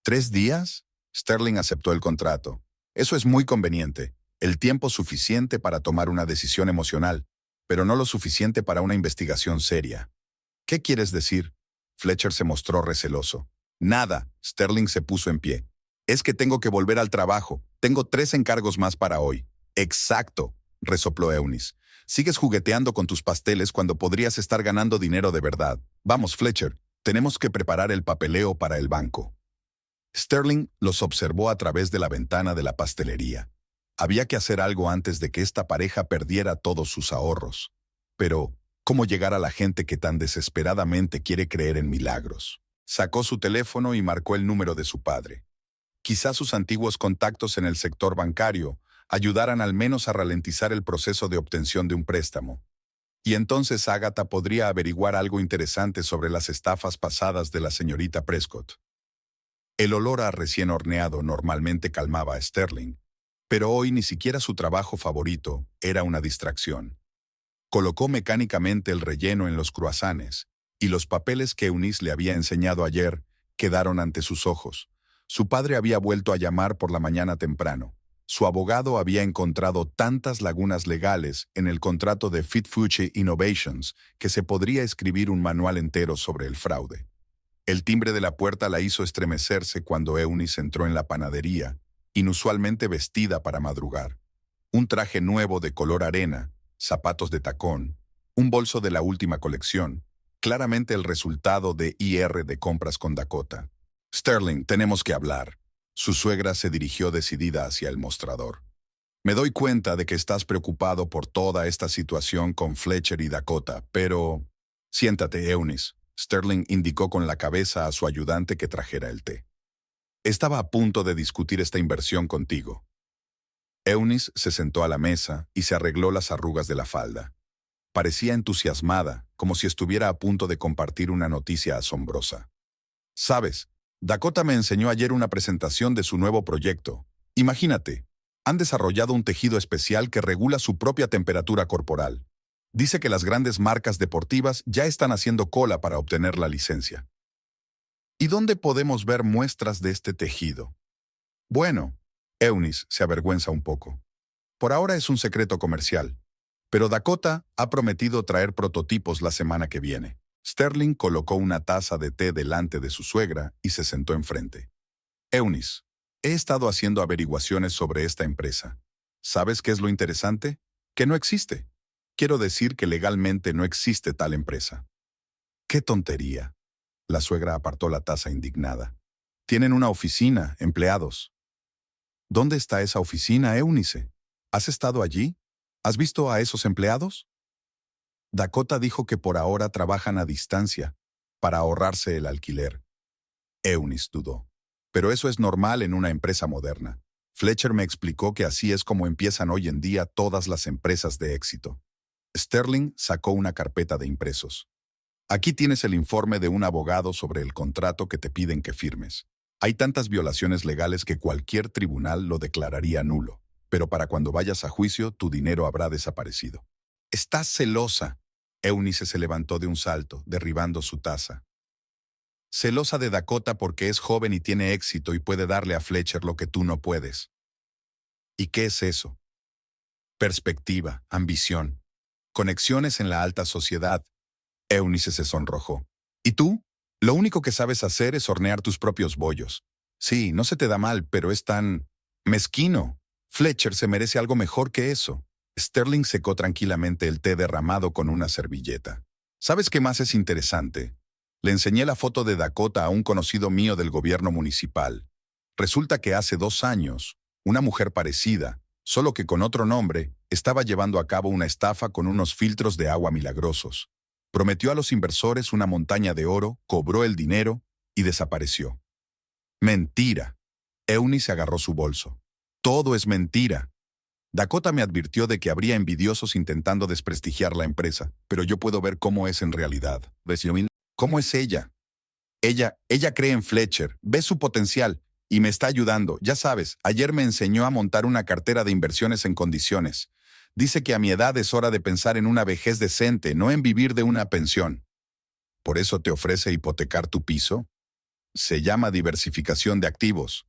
¿3 días? Sterling aceptó el contrato. Eso es muy conveniente. El tiempo suficiente para tomar una decisión emocional, pero no lo suficiente para una investigación seria. ¿Qué quieres decir? Fletcher se mostró receloso. Nada. Sterling se puso en pie. Es que tengo que volver al trabajo. Tengo 3 encargos más para hoy. Exacto, resopló Eunice. Sigues jugueteando con tus pasteles cuando podrías estar ganando dinero de verdad. Vamos, Fletcher, tenemos que preparar el papeleo para el banco. Sterling los observó a través de la ventana de la pastelería. Había que hacer algo antes de que esta pareja perdiera todos sus ahorros. Pero, ¿cómo llegar a la gente que tan desesperadamente quiere creer en milagros? Sacó su teléfono y marcó el número de su padre. Quizás sus antiguos contactos en el sector bancario ayudaran al menos a ralentizar el proceso de obtención de un préstamo. Y entonces Agatha podría averiguar algo interesante sobre las estafas pasadas de la señorita Prescott. El olor a recién horneado normalmente calmaba a Sterling, pero hoy ni siquiera su trabajo favorito era una distracción. Colocó mecánicamente el relleno en los croissants, y los papeles que Eunice le había enseñado ayer quedaron ante sus ojos. Su padre había vuelto a llamar por la mañana temprano. Su abogado había encontrado tantas lagunas legales en el contrato de Fitfucci Innovations que se podría escribir un manual entero sobre el fraude. El timbre de la puerta la hizo estremecerse cuando Eunice entró en la panadería, inusualmente vestida para madrugar. Un traje nuevo de color arena, zapatos de tacón, un bolso de la última colección, claramente el resultado de IR de compras con Dakota. Sterling, tenemos que hablar. Su suegra se dirigió decidida hacia el mostrador. Me doy cuenta de que estás preocupado por toda esta situación con Fletcher y Dakota, pero... Siéntate, Eunice. Sterling indicó con la cabeza a su ayudante que trajera el té. Estaba a punto de discutir esta inversión contigo. Eunice se sentó a la mesa y se arregló las arrugas de la falda. Parecía entusiasmada, como si estuviera a punto de compartir una noticia asombrosa. ¿Sabes? Dakota me enseñó ayer una presentación de su nuevo proyecto. Imagínate, han desarrollado un tejido especial que regula su propia temperatura corporal. Dice que las grandes marcas deportivas ya están haciendo cola para obtener la licencia. ¿Y dónde podemos ver muestras de este tejido? Bueno, Eunice se avergüenza un poco. Por ahora es un secreto comercial, pero Dakota ha prometido traer prototipos la semana que viene. Sterling colocó una taza de té delante de su suegra y se sentó enfrente. Eunice, he estado haciendo averiguaciones sobre esta empresa. ¿Sabes qué es lo interesante? Que no existe. Quiero decir que legalmente no existe tal empresa. ¡Qué tontería! La suegra apartó la taza indignada. Tienen una oficina, empleados. ¿Dónde está esa oficina, Eunice? ¿Has estado allí? ¿Has visto a esos empleados? Dakota dijo que por ahora trabajan a distancia, para ahorrarse el alquiler. Eunice dudó. Pero eso es normal en una empresa moderna. Fletcher me explicó que así es como empiezan hoy en día todas las empresas de éxito. Sterling sacó una carpeta de impresos. Aquí tienes el informe de un abogado sobre el contrato que te piden que firmes. Hay tantas violaciones legales que cualquier tribunal lo declararía nulo, pero para cuando vayas a juicio tu dinero habrá desaparecido. Estás celosa. Eunice se levantó de un salto, derribando su taza. Celosa de Dakota porque es joven y tiene éxito y puede darle a Fletcher lo que tú no puedes. ¿Y qué es eso? Perspectiva, ambición, conexiones en la alta sociedad. Eunice se sonrojó. ¿Y tú? Lo único que sabes hacer es hornear tus propios bollos. Sí, no se te da mal, pero es tan... mezquino. Fletcher se merece algo mejor que eso. Sterling secó tranquilamente el té derramado con una servilleta. ¿Sabes qué más es interesante? Le enseñé la foto de Dakota a un conocido mío del gobierno municipal. Resulta que hace 2 años, una mujer parecida, solo que con otro nombre, estaba llevando a cabo una estafa con unos filtros de agua milagrosos. Prometió a los inversores una montaña de oro, cobró el dinero y desapareció. ¡Mentira! Eunice agarró su bolso. Todo es mentira. Dakota me advirtió de que habría envidiosos intentando desprestigiar la empresa, pero yo puedo ver cómo es en realidad. ¿Cómo es ella? Ella cree en Fletcher, ve su potencial y me está ayudando. Ya sabes, ayer me enseñó a montar una cartera de inversiones en condiciones. Dice que a mi edad es hora de pensar en una vejez decente, no en vivir de una pensión. ¿Por eso te ofrece hipotecar tu piso? Se llama diversificación de activos.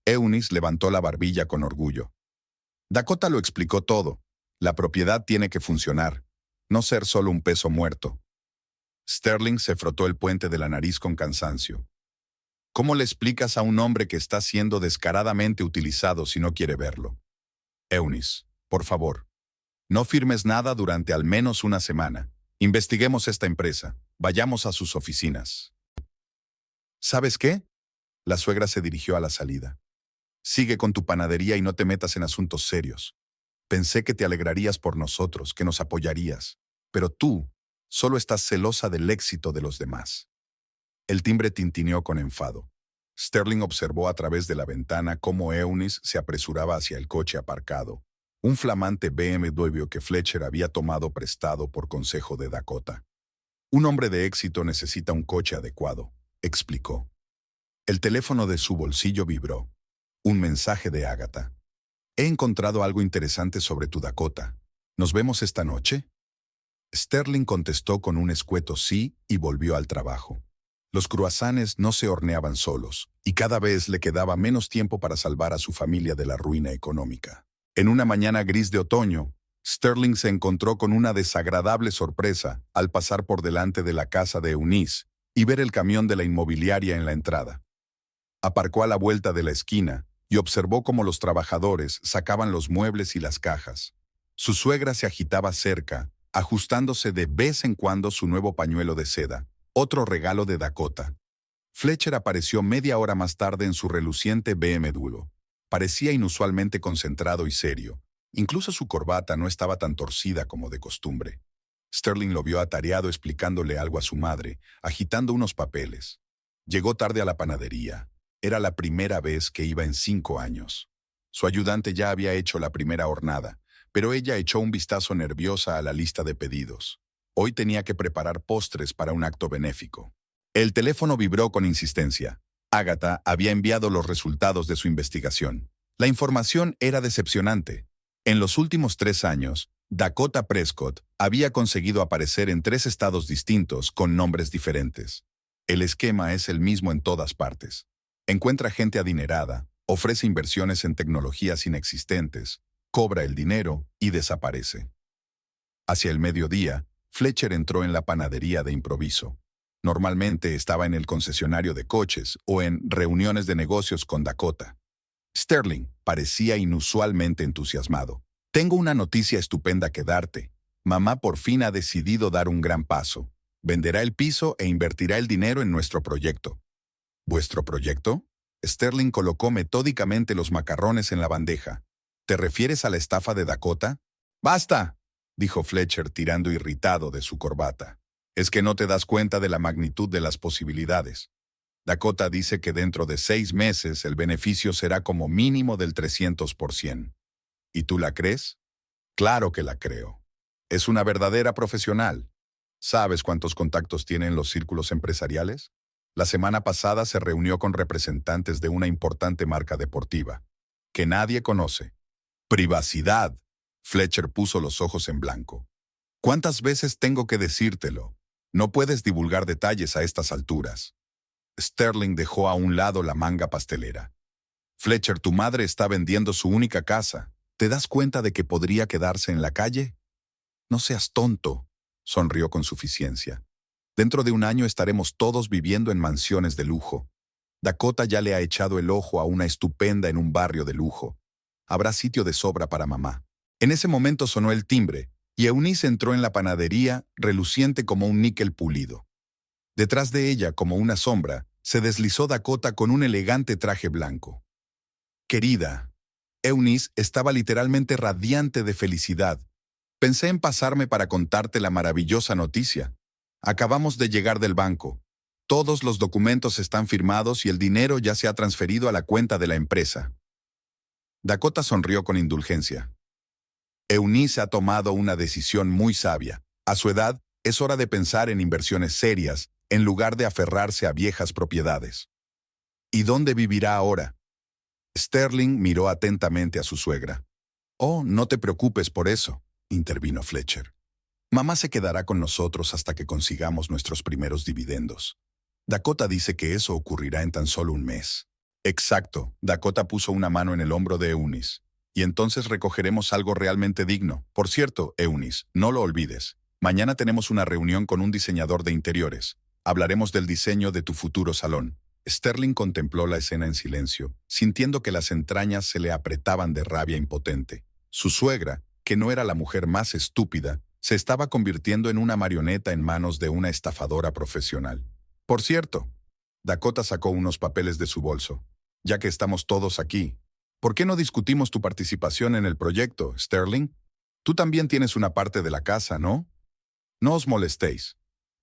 Eunice levantó la barbilla con orgullo. Dakota lo explicó todo. La propiedad tiene que funcionar, no ser solo un peso muerto. Sterling se frotó el puente de la nariz con cansancio. ¿Cómo le explicas a un hombre que está siendo descaradamente utilizado si no quiere verlo? Eunice, por favor, no firmes nada durante al menos una semana. Investiguemos esta empresa. Vayamos a sus oficinas. ¿Sabes qué? La suegra se dirigió a la salida. Sigue con tu panadería y no te metas en asuntos serios. Pensé que te alegrarías por nosotros, que nos apoyarías. Pero tú solo estás celosa del éxito de los demás. El timbre tintineó con enfado. Sterling observó a través de la ventana cómo Eunice se apresuraba hacia el coche aparcado, un flamante BMW que Fletcher había tomado prestado por consejo de Dakota. Un hombre de éxito necesita un coche adecuado, explicó. El teléfono de su bolsillo vibró. Un mensaje de Agatha. He encontrado algo interesante sobre tu Dakota. ¿Nos vemos esta noche? Sterling contestó con un escueto sí y volvió al trabajo. Los croissants no se horneaban solos, y cada vez le quedaba menos tiempo para salvar a su familia de la ruina económica. En una mañana gris de otoño, Sterling se encontró con una desagradable sorpresa al pasar por delante de la casa de Eunice y ver el camión de la inmobiliaria en la entrada. Aparcó a la vuelta de la esquina y observó cómo los trabajadores sacaban los muebles y las cajas. Su suegra se agitaba cerca, ajustándose de vez en cuando su nuevo pañuelo de seda, otro regalo de Dakota. Fletcher apareció media hora más tarde en su reluciente BMW. Parecía inusualmente concentrado y serio. Incluso su corbata no estaba tan torcida como de costumbre. Sterling lo vio atareado explicándole algo a su madre, agitando unos papeles. Llegó tarde a la panadería. Era la primera vez que iba en 5 años. Su ayudante ya había hecho la primera hornada, pero ella echó un vistazo nerviosa a la lista de pedidos. Hoy tenía que preparar postres para un acto benéfico. El teléfono vibró con insistencia. Agatha había enviado los resultados de su investigación. La información era decepcionante. En los últimos 3 años, Dakota Prescott había conseguido aparecer en 3 estados distintos con nombres diferentes. El esquema es el mismo en todas partes. Encuentra gente adinerada, ofrece inversiones en tecnologías inexistentes, cobra el dinero y desaparece. Hacia el mediodía, Fletcher entró en la panadería de improviso. Normalmente estaba en el concesionario de coches o en reuniones de negocios con Dakota. Sterling parecía inusualmente entusiasmado. Tengo una noticia estupenda que darte. Mamá por fin ha decidido dar un gran paso. Venderá el piso e invertirá el dinero en nuestro proyecto. ¿Vuestro proyecto? Sterling colocó metódicamente los macarrones en la bandeja. ¿Te refieres a la estafa de Dakota? ¡Basta!, dijo Fletcher tirando irritado de su corbata. Es que no te das cuenta de la magnitud de las posibilidades. Dakota dice que dentro de 6 meses el beneficio será como mínimo del 300%. ¿Y tú la crees? Claro que la creo. Es una verdadera profesional. ¿Sabes cuántos contactos tiene en los círculos empresariales? La semana pasada se reunió con representantes de una importante marca deportiva, que nadie conoce. ¡Privacidad! Fletcher puso los ojos en blanco. ¿Cuántas veces tengo que decírtelo? No puedes divulgar detalles a estas alturas. Sterling dejó a un lado la manga pastelera. Fletcher, tu madre está vendiendo su única casa. ¿Te das cuenta de que podría quedarse en la calle? No seas tonto, sonrió con suficiencia. Dentro de un año estaremos todos viviendo en mansiones de lujo. Dakota ya le ha echado el ojo a una estupenda en un barrio de lujo. Habrá sitio de sobra para mamá. En ese momento sonó el timbre, y Eunice entró en la panadería, reluciente como un níquel pulido. Detrás de ella, como una sombra, se deslizó Dakota con un elegante traje blanco. Querida, Eunice estaba literalmente radiante de felicidad. Pensé en pasarme para contarte la maravillosa noticia. Acabamos de llegar del banco. Todos los documentos están firmados y el dinero ya se ha transferido a la cuenta de la empresa. Dakota sonrió con indulgencia. Eunice ha tomado una decisión muy sabia. A su edad, es hora de pensar en inversiones serias, en lugar de aferrarse a viejas propiedades. ¿Y dónde vivirá ahora? Sterling miró atentamente a su suegra. Oh, no te preocupes por eso, intervino Fletcher. Mamá se quedará con nosotros hasta que consigamos nuestros primeros dividendos. Dakota dice que eso ocurrirá en tan solo un mes. Exacto, Dakota puso una mano en el hombro de Eunice. Y entonces recogeremos algo realmente digno. Por cierto, Eunice, no lo olvides. Mañana tenemos una reunión con un diseñador de interiores. Hablaremos del diseño de tu futuro salón. Sterling contempló la escena en silencio, sintiendo que las entrañas se le apretaban de rabia impotente. Su suegra, que no era la mujer más estúpida, se estaba convirtiendo en una marioneta en manos de una estafadora profesional. Por cierto, Dakota sacó unos papeles de su bolso. Ya que estamos todos aquí, ¿por qué no discutimos tu participación en el proyecto, Sterling? Tú también tienes una parte de la casa, ¿no? No os molestéis.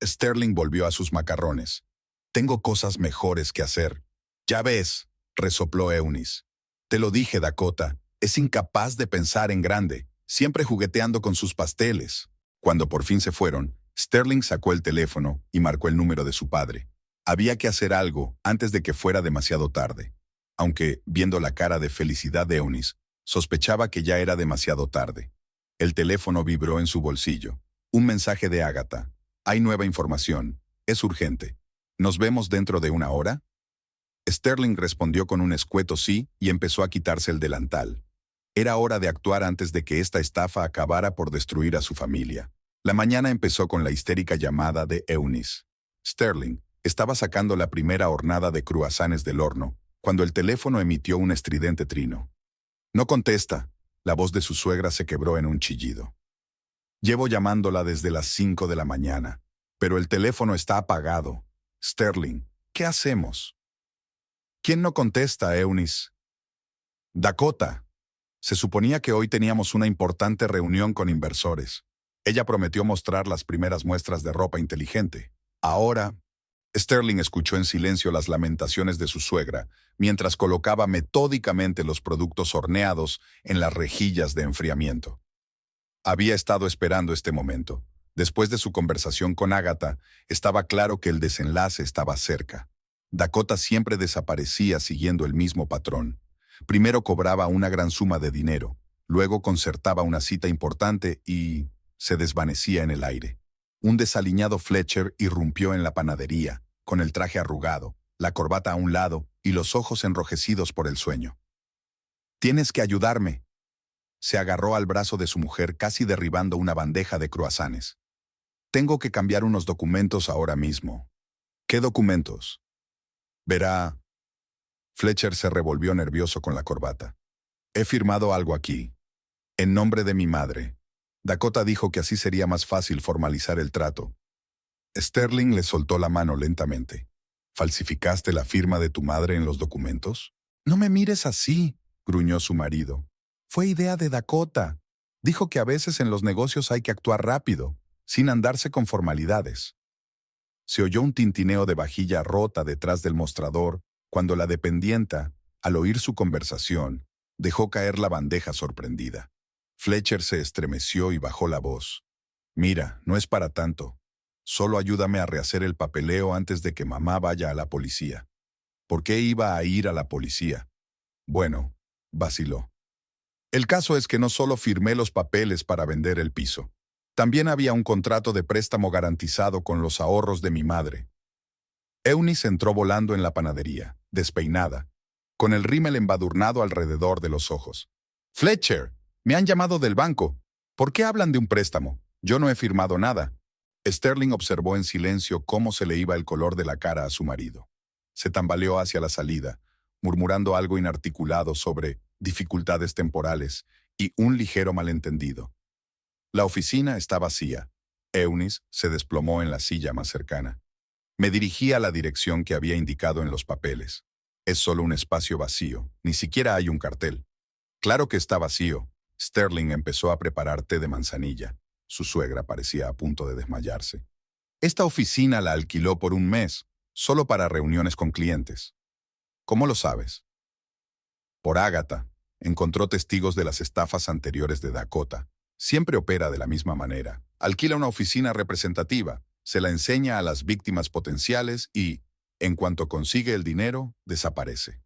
Sterling volvió a sus macarrones. Tengo cosas mejores que hacer. Ya ves, resopló Eunice. Te lo dije, Dakota. Es incapaz de pensar en grande, siempre jugueteando con sus pasteles. Cuando por fin se fueron, Sterling sacó el teléfono y marcó el número de su padre. Había que hacer algo antes de que fuera demasiado tarde. Aunque, viendo la cara de felicidad de Eunice, sospechaba que ya era demasiado tarde. El teléfono vibró en su bolsillo. Un mensaje de Agatha. Hay nueva información. Es urgente. ¿Nos vemos dentro de una hora? Sterling respondió con un escueto sí y empezó a quitarse el delantal. Era hora de actuar antes de que esta estafa acabara por destruir a su familia. La mañana empezó con la histérica llamada de Eunice. Sterling estaba sacando la primera hornada de cruasanes del horno, cuando el teléfono emitió un estridente trino. No contesta. La voz de su suegra se quebró en un chillido. Llevo llamándola desde las 5 de la mañana, pero el teléfono está apagado. Sterling, ¿qué hacemos? ¿Quién no contesta, Eunice? Dakota. Se suponía que hoy teníamos una importante reunión con inversores. Ella prometió mostrar las primeras muestras de ropa inteligente. Ahora, Sterling escuchó en silencio las lamentaciones de su suegra, mientras colocaba metódicamente los productos horneados en las rejillas de enfriamiento. Había estado esperando este momento. Después de su conversación con Agatha, estaba claro que el desenlace estaba cerca. Dakota siempre desaparecía siguiendo el mismo patrón. Primero cobraba una gran suma de dinero, luego concertaba una cita importante y se desvanecía en el aire. Un desaliñado Fletcher irrumpió en la panadería, con el traje arrugado, la corbata a un lado y los ojos enrojecidos por el sueño. «Tienes que ayudarme». Se agarró al brazo de su mujer casi derribando una bandeja de croissants. «Tengo que cambiar unos documentos ahora mismo». «¿Qué documentos?» «Verá». Fletcher se revolvió nervioso con la corbata. «He firmado algo aquí. En nombre de mi madre». Dakota dijo que así sería más fácil formalizar el trato. Sterling le soltó la mano lentamente. ¿Falsificaste la firma de tu madre en los documentos? «No me mires así», gruñó su marido. «Fue idea de Dakota. Dijo que a veces en los negocios hay que actuar rápido, sin andarse con formalidades». Se oyó un tintineo de vajilla rota detrás del mostrador cuando la dependienta, al oír su conversación, dejó caer la bandeja sorprendida. Fletcher se estremeció y bajó la voz. «Mira, no es para tanto. Solo ayúdame a rehacer el papeleo antes de que mamá vaya a la policía». ¿Por qué iba a ir a la policía? Bueno, vaciló. El caso es que no solo firmé los papeles para vender el piso. También había un contrato de préstamo garantizado con los ahorros de mi madre. Eunice entró volando en la panadería, despeinada, con el rímel embadurnado alrededor de los ojos. «Fletcher, me han llamado del banco. ¿Por qué hablan de un préstamo? Yo no he firmado nada». Sterling observó en silencio cómo se le iba el color de la cara a su marido. Se tambaleó hacia la salida, murmurando algo inarticulado sobre dificultades temporales y un ligero malentendido. La oficina está vacía. Eunice se desplomó en la silla más cercana. Me dirigí a la dirección que había indicado en los papeles. Es solo un espacio vacío, ni siquiera hay un cartel. Claro que está vacío. Sterling empezó a preparar té de manzanilla. Su suegra parecía a punto de desmayarse. Esta oficina la alquiló por un mes, solo para reuniones con clientes. ¿Cómo lo sabes? Por Agatha. Encontró testigos de las estafas anteriores de Dakota. Siempre opera de la misma manera. Alquila una oficina representativa, se la enseña a las víctimas potenciales y, en cuanto consigue el dinero, desaparece.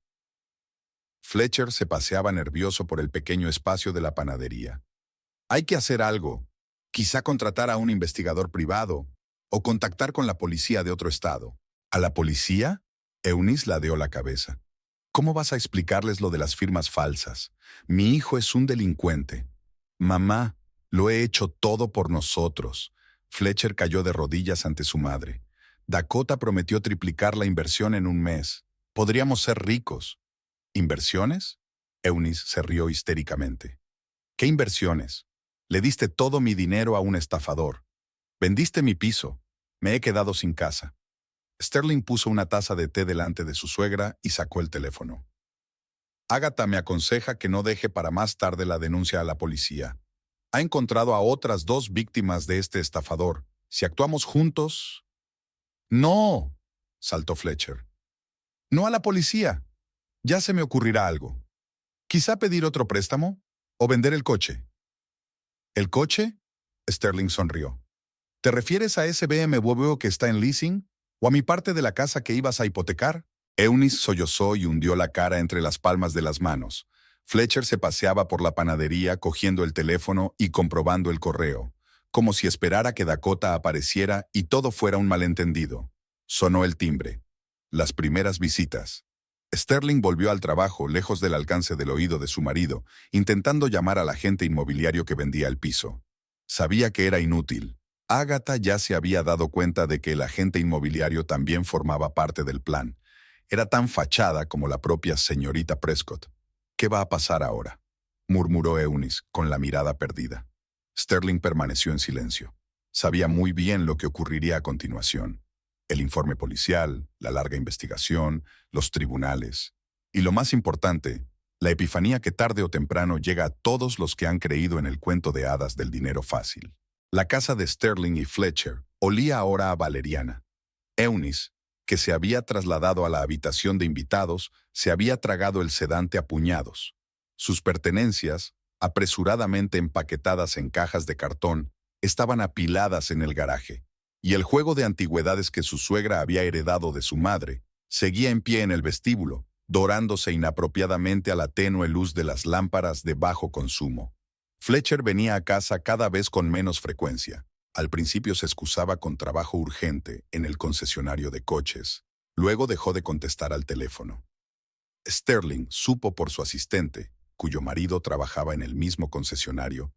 Fletcher se paseaba nervioso por el pequeño espacio de la panadería. Hay que hacer algo. Quizá contratar a un investigador privado o contactar con la policía de otro estado. ¿A la policía? Eunice ladeó la cabeza. ¿Cómo vas a explicarles lo de las firmas falsas? Mi hijo es un delincuente. Mamá, lo he hecho todo por nosotros. Fletcher cayó de rodillas ante su madre. Dakota prometió triplicar la inversión en un mes. Podríamos ser ricos. ¿Inversiones? Eunice se rió histéricamente. ¿Qué inversiones? Le diste todo mi dinero a un estafador. Vendiste mi piso. Me he quedado sin casa. Sterling puso una taza de té delante de su suegra y sacó el teléfono. Agatha me aconseja que no deje para más tarde la denuncia a la policía. Ha encontrado a otras 2 víctimas de este estafador. Si actuamos juntos... ¡No!, saltó Fletcher. No a la policía. Ya se me ocurrirá algo. Quizá pedir otro préstamo o vender el coche. ¿El coche? Sterling sonrió. ¿Te refieres a ese BMW que está en leasing? ¿O a mi parte de la casa que ibas a hipotecar? Eunice sollozó y hundió la cara entre las palmas de las manos. Fletcher se paseaba por la panadería cogiendo el teléfono y comprobando el correo, como si esperara que Dakota apareciera y todo fuera un malentendido. Sonó el timbre. Las primeras visitas. Sterling volvió al trabajo, lejos del alcance del oído de su marido, intentando llamar al agente inmobiliario que vendía el piso. Sabía que era inútil. Agatha ya se había dado cuenta de que el agente inmobiliario también formaba parte del plan. Era tan fachada como la propia señorita Prescott. ¿Qué va a pasar ahora?, murmuró Eunice, con la mirada perdida. Sterling permaneció en silencio. Sabía muy bien lo que ocurriría a continuación. El informe policial, la larga investigación, los tribunales. Y lo más importante, la epifanía que tarde o temprano llega a todos los que han creído en el cuento de hadas del dinero fácil. La casa de Sterling y Fletcher olía ahora a valeriana. Eunice, que se había trasladado a la habitación de invitados, se había tragado el sedante a puñados. Sus pertenencias, apresuradamente empaquetadas en cajas de cartón, estaban apiladas en el garaje, y el juego de antigüedades que su suegra había heredado de su madre seguía en pie en el vestíbulo, dorándose inapropiadamente a la tenue luz de las lámparas de bajo consumo. Fletcher venía a casa cada vez con menos frecuencia. Al principio se excusaba con trabajo urgente en el concesionario de coches. Luego dejó de contestar al teléfono. Sterling supo por su asistente, cuyo marido trabajaba en el mismo concesionario,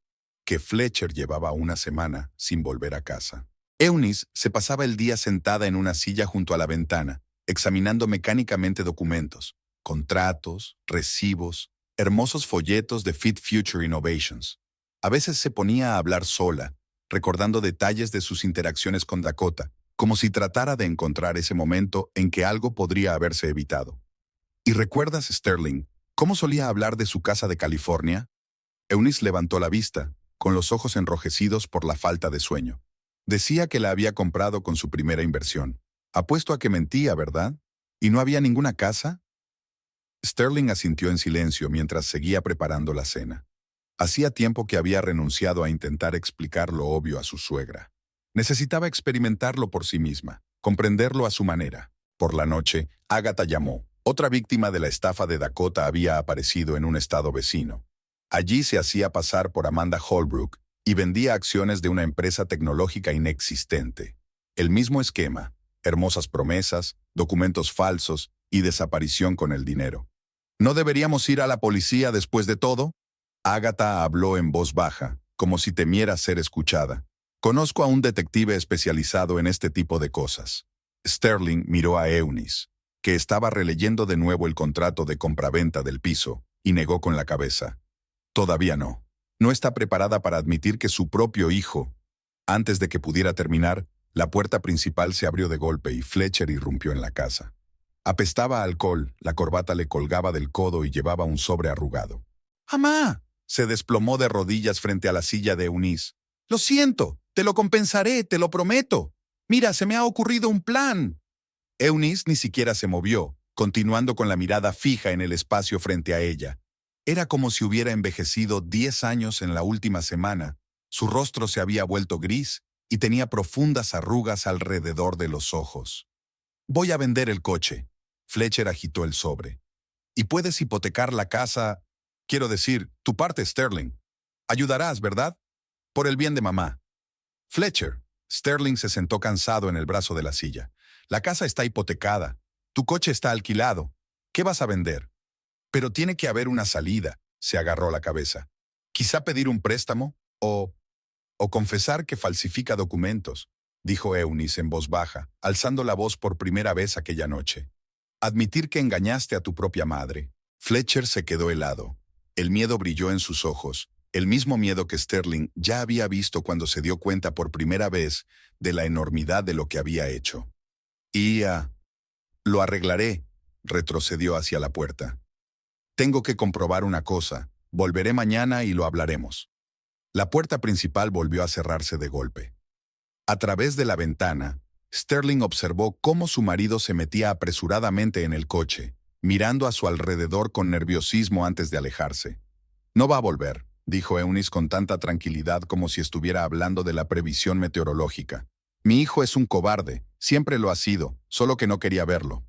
que Fletcher llevaba una semana sin volver a casa. Eunice se pasaba el día sentada en una silla junto a la ventana, examinando mecánicamente documentos, contratos, recibos, hermosos folletos de Fit Future Innovations. A veces se ponía a hablar sola, recordando detalles de sus interacciones con Dakota, como si tratara de encontrar ese momento en que algo podría haberse evitado. ¿Y recuerdas, Sterling, cómo solía hablar de su casa de California? Eunice levantó la vista, con los ojos enrojecidos por la falta de sueño. Decía que la había comprado con su primera inversión. Apuesto a que mentía, ¿verdad? ¿Y no había ninguna casa? Sterling asintió en silencio mientras seguía preparando la cena. Hacía tiempo que había renunciado a intentar explicar lo obvio a su suegra. Necesitaba experimentarlo por sí misma, comprenderlo a su manera. Por la noche, Agatha llamó. Otra víctima de la estafa de Dakota había aparecido en un estado vecino. Allí se hacía pasar por Amanda Holbrook y vendía acciones de una empresa tecnológica inexistente. El mismo esquema: hermosas promesas, documentos falsos y desaparición con el dinero. ¿No deberíamos ir a la policía después de todo? Agatha habló en voz baja, como si temiera ser escuchada. Conozco a un detective especializado en este tipo de cosas. Sterling miró a Eunice, que estaba releyendo de nuevo el contrato de compraventa del piso, y negó con la cabeza. Todavía no. No está preparada para admitir que su propio hijo... Antes de que pudiera terminar, la puerta principal se abrió de golpe y Fletcher irrumpió en la casa. Apestaba a alcohol, la corbata le colgaba del codo y llevaba un sobre arrugado. ¡Mamá! Se desplomó de rodillas frente a la silla de Eunice. ¡Lo siento! ¡Te lo compensaré! ¡Te lo prometo! ¡Mira, se me ha ocurrido un plan! Eunice ni siquiera se movió, continuando con la mirada fija en el espacio frente a ella. Era como si hubiera envejecido 10 años en la última semana. Su rostro se había vuelto gris y tenía profundas arrugas alrededor de los ojos. Voy a vender el coche. Fletcher agitó el sobre. Y puedes hipotecar la casa... Quiero decir, tu parte, Sterling. Ayudarás, ¿verdad? Por el bien de mamá. Fletcher. Sterling se sentó cansado en el brazo de la silla. La casa está hipotecada. Tu coche está alquilado. ¿Qué vas a vender? Pero tiene que haber una salida. Se agarró la cabeza. Quizá pedir un préstamo o confesar que falsifica documentos. dijo Eunice en voz baja, alzando la voz por primera vez aquella noche. Admitir que engañaste a tu propia madre. Fletcher se quedó helado. El miedo brilló en sus ojos, el mismo miedo que Sterling ya había visto cuando se dio cuenta por primera vez de la enormidad de lo que había hecho. Lo arreglaré, retrocedió hacia la puerta. Tengo que comprobar una cosa, volveré mañana y lo hablaremos. La puerta principal volvió a cerrarse de golpe. A través de la ventana, Sterling observó cómo su marido se metía apresuradamente en el coche, mirando a su alrededor con nerviosismo antes de alejarse. No va a volver, dijo Eunice con tanta tranquilidad como si estuviera hablando de la previsión meteorológica. Mi hijo es un cobarde, siempre lo ha sido, solo que no quería verlo.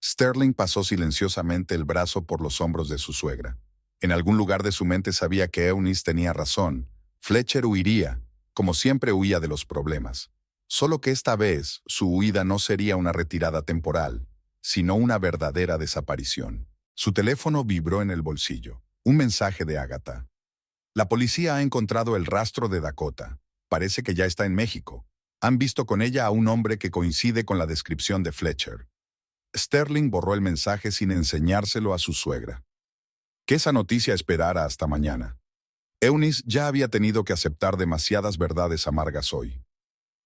Sterling pasó silenciosamente el brazo por los hombros de su suegra. En algún lugar de su mente sabía que Eunice tenía razón. Fletcher huiría, como siempre huía de los problemas. Solo que esta vez su huida no sería una retirada temporal, sino una verdadera desaparición. Su teléfono vibró en el bolsillo. Un mensaje de Agatha. La policía ha encontrado el rastro de Dakota. Parece que ya está en México. Han visto con ella a un hombre que coincide con la descripción de Fletcher. Sterling borró el mensaje sin enseñárselo a su suegra. Que esa noticia esperara hasta mañana. Eunice ya había tenido que aceptar demasiadas verdades amargas hoy.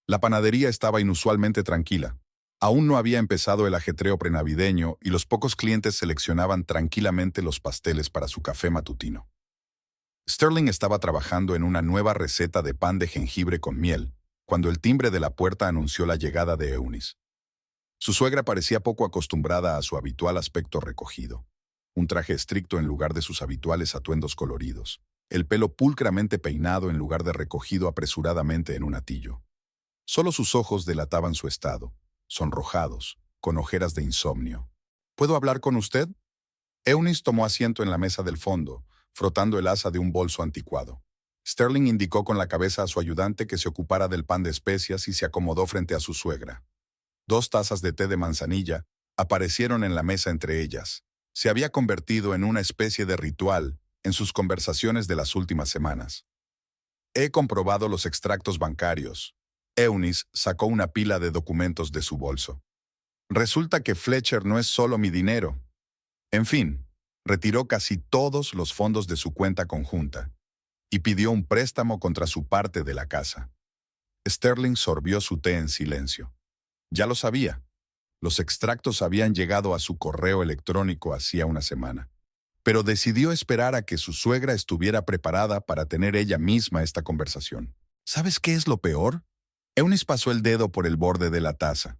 La panadería estaba inusualmente tranquila. Aún no había empezado el ajetreo prenavideño y los pocos clientes seleccionaban tranquilamente los pasteles para su café matutino. Sterling estaba trabajando en una nueva receta de pan de jengibre con miel, cuando el timbre de la puerta anunció la llegada de Eunice. Su suegra parecía poco acostumbrada a su habitual aspecto recogido. Un traje estricto en lugar de sus habituales atuendos coloridos. El pelo pulcramente peinado en lugar de recogido apresuradamente en un atillo. Solo sus ojos delataban su estado, sonrojados, con ojeras de insomnio. ¿Puedo hablar con usted? Eunice tomó asiento en la mesa del fondo, frotando el asa de un bolso anticuado. Sterling indicó con la cabeza a su ayudante que se ocupara del pan de especias y se acomodó frente a su suegra. 2 tazas de té de manzanilla aparecieron en la mesa entre ellas. Se había convertido en una especie de ritual en sus conversaciones de las últimas semanas. He comprobado los extractos bancarios. Eunice sacó una pila de documentos de su bolso. Resulta que Fletcher no es solo mi dinero. En fin, retiró casi todos los fondos de su cuenta conjunta y pidió un préstamo contra su parte de la casa. Sterling sorbió su té en silencio. Ya lo sabía. Los extractos habían llegado a su correo electrónico hacía una semana. Pero decidió esperar a que su suegra estuviera preparada para tener ella misma esta conversación. ¿Sabes qué es lo peor? Eunice pasó el dedo por el borde de la taza.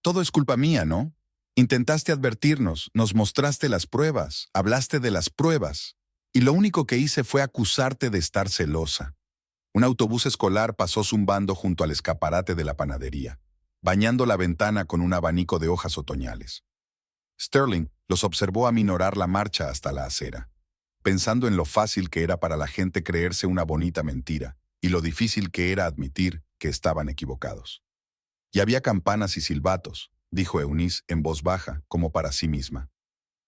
Todo es culpa mía, ¿no? Intentaste advertirnos, nos mostraste las pruebas, hablaste de las pruebas, y lo único que hice fue acusarte de estar celosa. Un autobús escolar pasó zumbando junto al escaparate de la panadería, bañando la ventana con un abanico de hojas otoñales. Sterling los observó aminorar la marcha hasta la acera, pensando en lo fácil que era para la gente creerse una bonita mentira, y lo difícil que era admitir que estaban equivocados. Y había campanas y silbatos, dijo Eunice en voz baja, como para sí misma.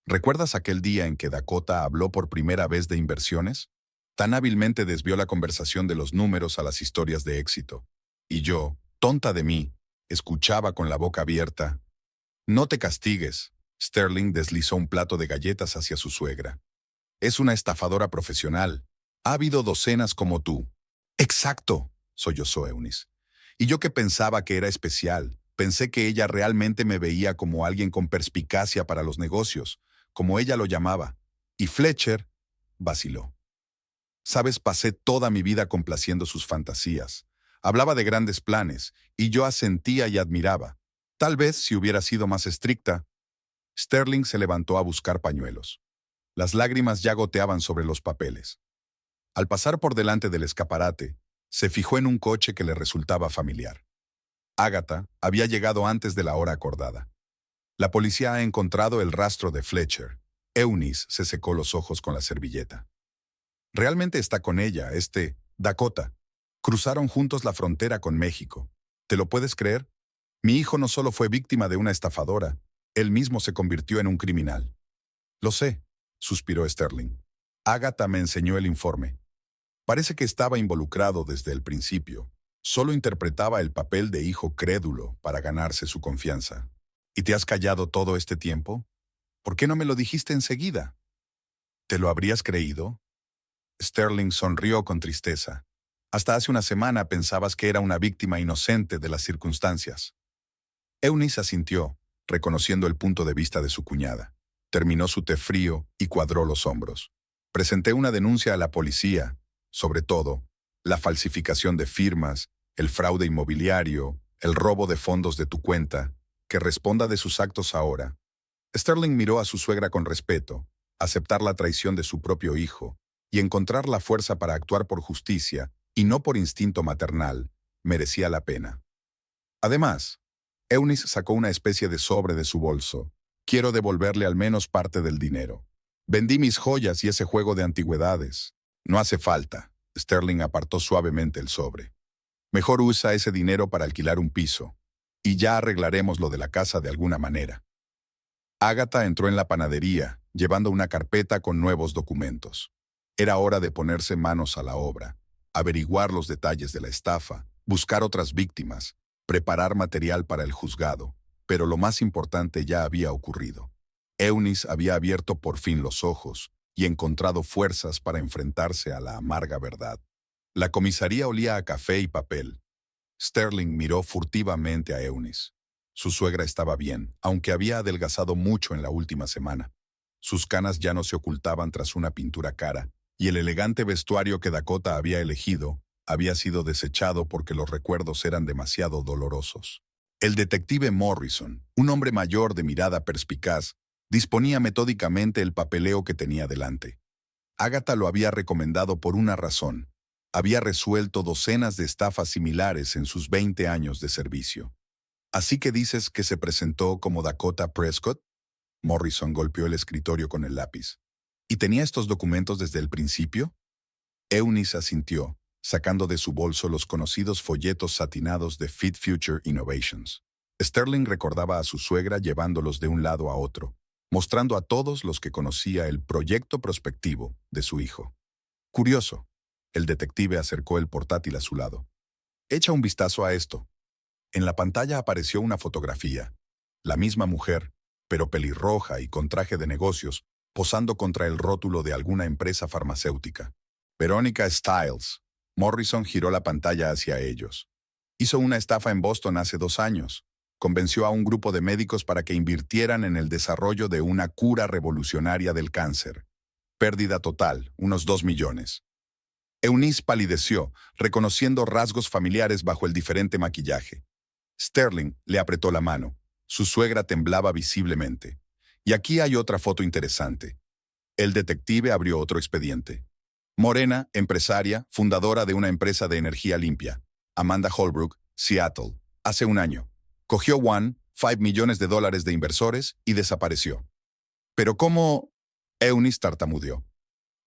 ¿Recuerdas aquel día en que Dakota habló por primera vez de inversiones? Tan hábilmente desvió la conversación de los números a las historias de éxito. Y yo, tonta de mí, escuchaba con la boca abierta. No te castigues. Sterling deslizó un plato de galletas hacia su suegra. Es una estafadora profesional. Ha habido docenas como tú. Exacto, sollozó Eunice. Y yo que pensaba que era especial, pensé que ella realmente me veía como alguien con perspicacia para los negocios, como ella lo llamaba. Y Fletcher vaciló. Sabes, pasé toda mi vida complaciendo sus fantasías. Hablaba de grandes planes, y yo asentía y admiraba. Tal vez si hubiera sido más estricta. Sterling se levantó a buscar pañuelos. Las lágrimas ya goteaban sobre los papeles. Al pasar por delante del escaparate, se fijó en un coche que le resultaba familiar. Agatha había llegado antes de la hora acordada. La policía ha encontrado el rastro de Fletcher. Eunice se secó los ojos con la servilleta. Realmente está con ella, Dakota. Cruzaron juntos la frontera con México. ¿Te lo puedes creer? Mi hijo no solo fue víctima de una estafadora, él mismo se convirtió en un criminal. Lo sé, suspiró Sterling. Agatha me enseñó el informe. Parece que estaba involucrado desde el principio. Solo interpretaba el papel de hijo crédulo para ganarse su confianza. ¿Y te has callado todo este tiempo? ¿Por qué no me lo dijiste enseguida? ¿Te lo habrías creído? Sterling sonrió con tristeza. Hasta hace una semana pensabas que era una víctima inocente de las circunstancias. Eunice asintió, reconociendo el punto de vista de su cuñada. Terminó su té frío y cuadró los hombros. Presenté una denuncia a la policía, sobre todo, la falsificación de firmas, el fraude inmobiliario, el robo de fondos de tu cuenta, que responda de sus actos ahora. Sterling miró a su suegra con respeto, aceptar la traición de su propio hijo y encontrar la fuerza para actuar por justicia y no por instinto maternal, merecía la pena. Además, Eunice sacó una especie de sobre de su bolso. Quiero devolverle al menos parte del dinero. Vendí mis joyas y ese juego de antigüedades. No hace falta. Sterling apartó suavemente el sobre. Mejor usa ese dinero para alquilar un piso. Y ya arreglaremos lo de la casa de alguna manera. Agatha entró en la panadería, llevando una carpeta con nuevos documentos. Era hora de ponerse manos a la obra, averiguar los detalles de la estafa, buscar otras víctimas, preparar material para el juzgado, pero lo más importante ya había ocurrido. Eunice había abierto por fin los ojos y encontrado fuerzas para enfrentarse a la amarga verdad. La comisaría olía a café y papel. Sterling miró furtivamente a Eunice. Su suegra estaba bien, aunque había adelgazado mucho en la última semana. Sus canas ya no se ocultaban tras una pintura cara, y el elegante vestuario que Dakota había elegido había sido desechado porque los recuerdos eran demasiado dolorosos. El detective Morrison, un hombre mayor de mirada perspicaz, disponía metódicamente el papeleo que tenía delante. Agatha lo había recomendado por una razón. Había resuelto docenas de estafas similares en sus 20 años de servicio. ¿Así que dices que se presentó como Dakota Prescott? Morrison golpeó el escritorio con el lápiz. ¿Y tenía estos documentos desde el principio? Eunice asintió, sacando de su bolso los conocidos folletos satinados de Fit Future Innovations. Sterling recordaba a su suegra llevándolos de un lado a otro, mostrando a todos los que conocía el proyecto prospectivo de su hijo. Curioso, el detective acercó el portátil a su lado. Echa un vistazo a esto. En la pantalla apareció una fotografía. La misma mujer, pero pelirroja y con traje de negocios, posando contra el rótulo de alguna empresa farmacéutica. Verónica Stiles. Morrison giró la pantalla hacia ellos. Hizo una estafa en Boston hace 2 años. Convenció a un grupo de médicos para que invirtieran en el desarrollo de una cura revolucionaria del cáncer. Pérdida total, unos 2 millones. Eunice palideció, reconociendo rasgos familiares bajo el diferente maquillaje. Sterling le apretó la mano. Su suegra temblaba visiblemente. Y aquí hay otra foto interesante. El detective abrió otro expediente. Morena, empresaria, fundadora de una empresa de energía limpia. Amanda Holbrook, Seattle. Hace 1 año. Cogió $5 millones de inversores y desapareció. ¿Pero cómo? Eunice tartamudeó.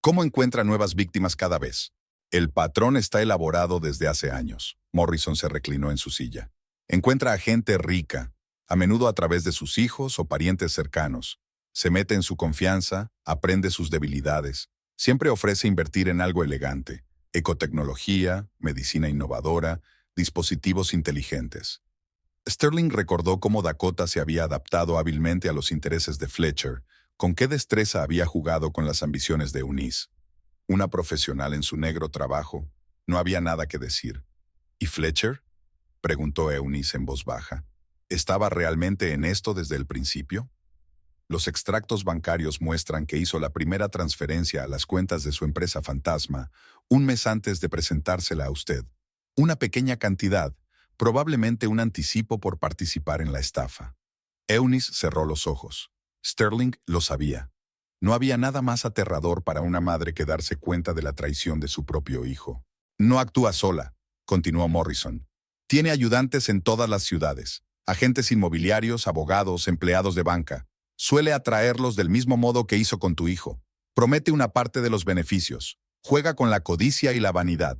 ¿Cómo encuentra nuevas víctimas cada vez? El patrón está elaborado desde hace años. Morrison se reclinó en su silla. Encuentra a gente rica, a menudo a través de sus hijos o parientes cercanos. Se mete en su confianza, aprende sus debilidades. Siempre ofrece invertir en algo elegante, ecotecnología, medicina innovadora, dispositivos inteligentes. Sterling recordó cómo Dakota se había adaptado hábilmente a los intereses de Fletcher, con qué destreza había jugado con las ambiciones de Eunice. Una profesional en su negro trabajo, no había nada que decir. ¿Y Fletcher? Preguntó Eunice en voz baja. ¿Estaba realmente en esto desde el principio? Los extractos bancarios muestran que hizo la primera transferencia a las cuentas de su empresa fantasma 1 mes antes de presentársela a usted. Una pequeña cantidad, probablemente un anticipo por participar en la estafa. Eunice cerró los ojos. Sterling lo sabía. No había nada más aterrador para una madre que darse cuenta de la traición de su propio hijo. No actúa sola, continuó Morrison. Tiene ayudantes en todas las ciudades, agentes inmobiliarios, abogados, empleados de banca. Suele atraerlos del mismo modo que hizo con tu hijo. Promete una parte de los beneficios. Juega con la codicia y la vanidad.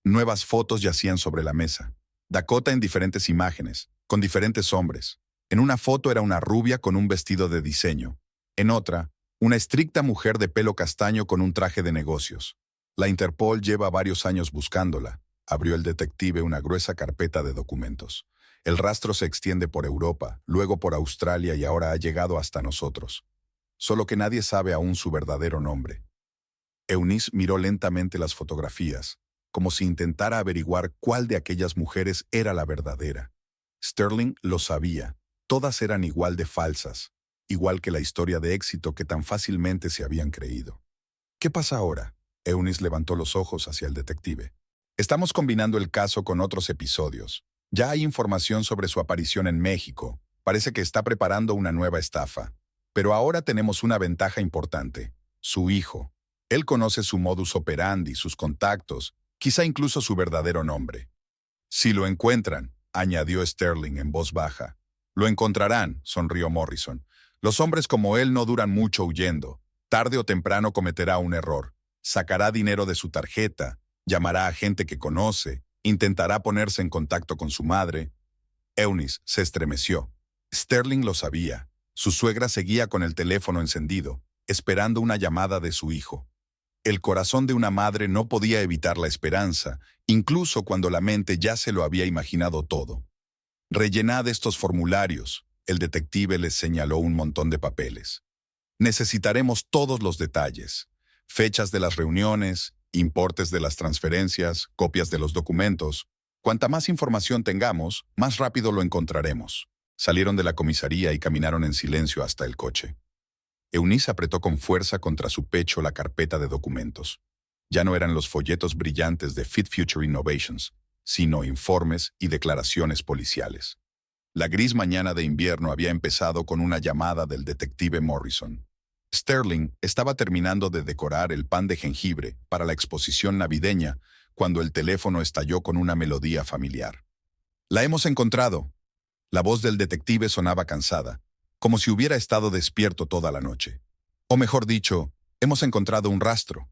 Nuevas fotos yacían sobre la mesa. Dakota en diferentes imágenes, con diferentes hombres. En una foto era una rubia con un vestido de diseño. En otra, una estricta mujer de pelo castaño con un traje de negocios. La Interpol lleva varios años buscándola. Abrió el detective una gruesa carpeta de documentos. El rastro se extiende por Europa, luego por Australia y ahora ha llegado hasta nosotros. Solo que nadie sabe aún su verdadero nombre. Eunice miró lentamente las fotografías, como si intentara averiguar cuál de aquellas mujeres era la verdadera. Sterling lo sabía. Todas eran igual de falsas, igual que la historia de éxito que tan fácilmente se habían creído. ¿Qué pasa ahora? Eunice levantó los ojos hacia el detective. Estamos combinando el caso con otros episodios. Ya hay información sobre su aparición en México. Parece que está preparando una nueva estafa. Pero ahora tenemos una ventaja importante. Su hijo. Él conoce su modus operandi, sus contactos, quizá incluso su verdadero nombre. Si lo encuentran, añadió Sterling en voz baja. Lo encontrarán, sonrió Morrison. Los hombres como él no duran mucho huyendo. Tarde o temprano cometerá un error. Sacará dinero de su tarjeta, llamará a gente que conoce, intentará ponerse en contacto con su madre. Eunice se estremeció. Sterling lo sabía. Su suegra seguía con el teléfono encendido, esperando una llamada de su hijo. El corazón de una madre no podía evitar la esperanza, incluso cuando la mente ya se lo había imaginado todo. Rellenad estos formularios. El detective les señaló un montón de papeles. Necesitaremos todos los detalles. Fechas de las reuniones, importes de las transferencias, copias de los documentos. Cuanta más información tengamos, más rápido lo encontraremos. Salieron de la comisaría y caminaron en silencio hasta el coche. Eunice apretó con fuerza contra su pecho la carpeta de documentos. Ya no eran los folletos brillantes de Fit Future Innovations, sino informes y declaraciones policiales. La gris mañana de invierno había empezado con una llamada del detective Morrison. Sterling estaba terminando de decorar el pan de jengibre para la exposición navideña cuando el teléfono estalló con una melodía familiar. «La hemos encontrado». La voz del detective sonaba cansada, como si hubiera estado despierto toda la noche. O mejor dicho, hemos encontrado un rastro.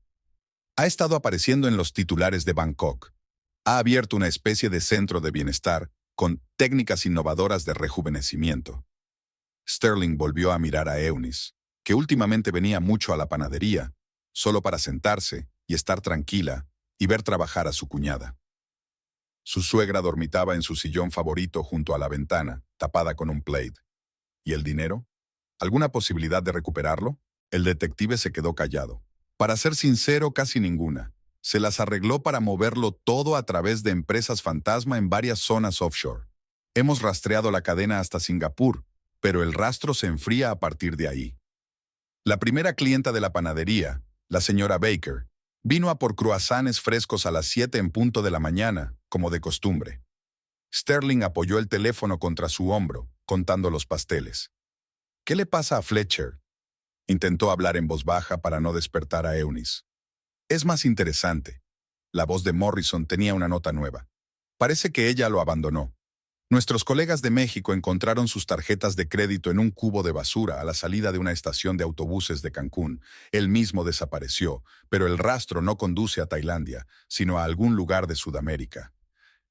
Ha estado apareciendo en los titulares de Bangkok. Ha abierto una especie de centro de bienestar con técnicas innovadoras de rejuvenecimiento. Sterling volvió a mirar a Eunice, que últimamente venía mucho a la panadería, solo para sentarse y estar tranquila y ver trabajar a su cuñada. Su suegra dormitaba en su sillón favorito junto a la ventana, tapada con un plaid. ¿Y el dinero? ¿Alguna posibilidad de recuperarlo? El detective se quedó callado. Para ser sincero, casi ninguna. Se las arregló para moverlo todo a través de empresas fantasma en varias zonas offshore. Hemos rastreado la cadena hasta Singapur, pero el rastro se enfría a partir de ahí. La primera clienta de la panadería, la señora Baker, vino a por croissants frescos a las 7 en punto de la mañana, como de costumbre. Sterling apoyó el teléfono contra su hombro, contando los pasteles. ¿Qué le pasa a Fletcher? Intentó hablar en voz baja para no despertar a Eunice. Es más interesante. La voz de Morrison tenía una nota nueva. Parece que ella lo abandonó. Nuestros colegas de México encontraron sus tarjetas de crédito en un cubo de basura a la salida de una estación de autobuses de Cancún. Él mismo desapareció, pero el rastro no conduce a Tailandia, sino a algún lugar de Sudamérica.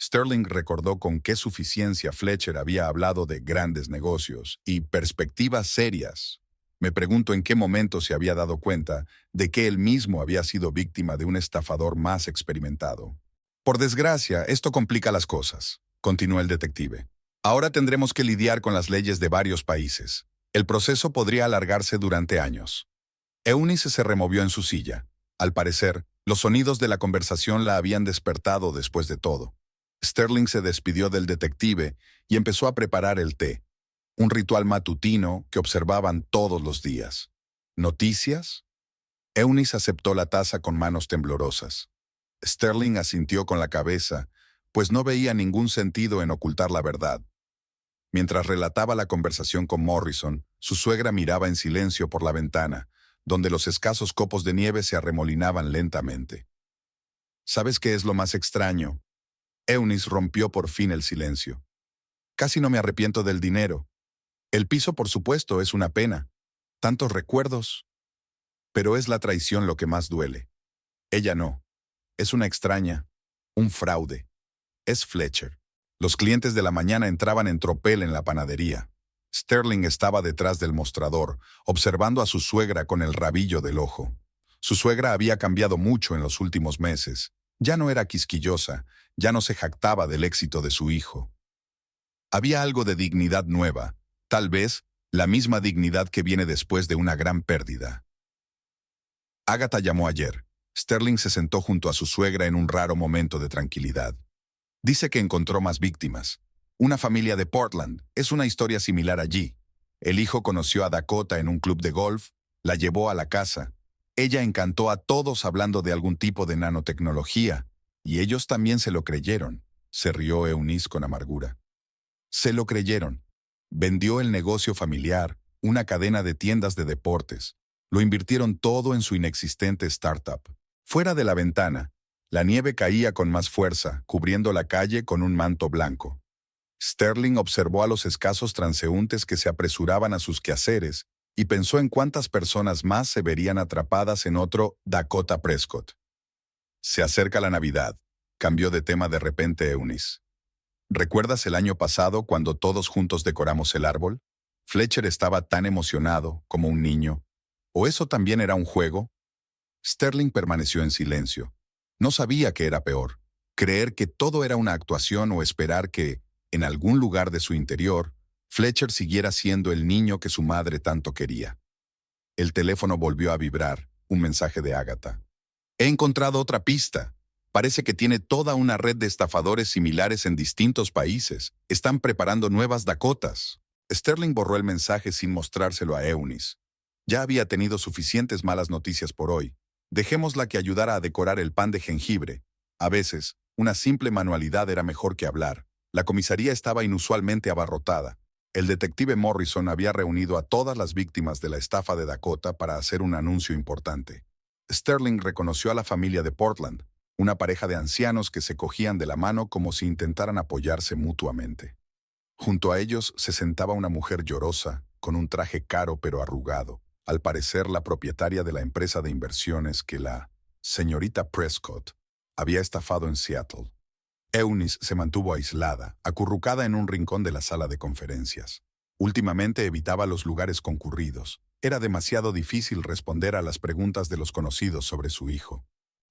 Sterling recordó con qué suficiencia Fletcher había hablado de grandes negocios y perspectivas serias. Me pregunto en qué momento se había dado cuenta de que él mismo había sido víctima de un estafador más experimentado. Por desgracia, esto complica las cosas, continuó el detective. Ahora tendremos que lidiar con las leyes de varios países. El proceso podría alargarse durante años. Eunice se removió en su silla. Al parecer, los sonidos de la conversación la habían despertado después de todo. Sterling se despidió del detective y empezó a preparar el té, un ritual matutino que observaban todos los días. ¿Noticias? Eunice aceptó la taza con manos temblorosas. Sterling asintió con la cabeza, pues no veía ningún sentido en ocultar la verdad. Mientras relataba la conversación con Morrison, su suegra miraba en silencio por la ventana, donde los escasos copos de nieve se arremolinaban lentamente. ¿Sabes qué es lo más extraño? Eunice rompió por fin el silencio. Casi no me arrepiento del dinero. El piso, por supuesto, es una pena. Tantos recuerdos. Pero es la traición lo que más duele. Ella no. Es una extraña. Un fraude. Es Fletcher. Los clientes de la mañana entraban en tropel en la panadería. Sterling estaba detrás del mostrador, observando a su suegra con el rabillo del ojo. Su suegra había cambiado mucho en los últimos meses. Ya no era quisquillosa, ya no se jactaba del éxito de su hijo. Había algo de dignidad nueva, tal vez la misma dignidad que viene después de una gran pérdida. Agatha llamó ayer. Sterling se sentó junto a su suegra en un raro momento de tranquilidad. Dice que encontró más víctimas. Una familia de Portland. Es una historia similar allí. El hijo conoció a Dakota en un club de golf, la llevó a la casa. Ella encantó a todos hablando de algún tipo de nanotecnología, y ellos también se lo creyeron. Se rió Eunice con amargura. Se lo creyeron. Vendió el negocio familiar, una cadena de tiendas de deportes. Lo invirtieron todo en su inexistente startup. Fuera de la ventana, la nieve caía con más fuerza, cubriendo la calle con un manto blanco. Sterling observó a los escasos transeúntes que se apresuraban a sus quehaceres y pensó en cuántas personas más se verían atrapadas en otro Dakota Prescott. Se acerca la Navidad. Cambió de tema de repente Eunice. ¿Recuerdas el año pasado cuando todos juntos decoramos el árbol? Fletcher estaba tan emocionado como un niño. ¿O eso también era un juego? Sterling permaneció en silencio. No sabía qué era peor, creer que todo era una actuación o esperar que, en algún lugar de su interior, Fletcher siguiera siendo el niño que su madre tanto quería. El teléfono volvió a vibrar, un mensaje de Agatha. He encontrado otra pista. Parece que tiene toda una red de estafadores similares en distintos países. Están preparando nuevas Dakotas. Sterling borró el mensaje sin mostrárselo a Eunice. Ya había tenido suficientes malas noticias por hoy. Dejémosla que ayudara a decorar el pan de jengibre. A veces, una simple manualidad era mejor que hablar. La comisaría estaba inusualmente abarrotada. El detective Morrison había reunido a todas las víctimas de la estafa de Dakota para hacer un anuncio importante. Sterling reconoció a la familia de Portland, una pareja de ancianos que se cogían de la mano como si intentaran apoyarse mutuamente. Junto a ellos se sentaba una mujer llorosa, con un traje caro pero arrugado, al parecer la propietaria de la empresa de inversiones que la señorita Prescott había estafado en Seattle. Eunice se mantuvo aislada, acurrucada en un rincón de la sala de conferencias. Últimamente evitaba los lugares concurridos. Era demasiado difícil responder a las preguntas de los conocidos sobre su hijo.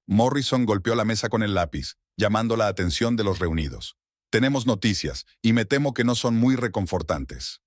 Morrison golpeó la mesa con el lápiz, llamando la atención de los reunidos. Tenemos noticias, y me temo que no son muy reconfortantes.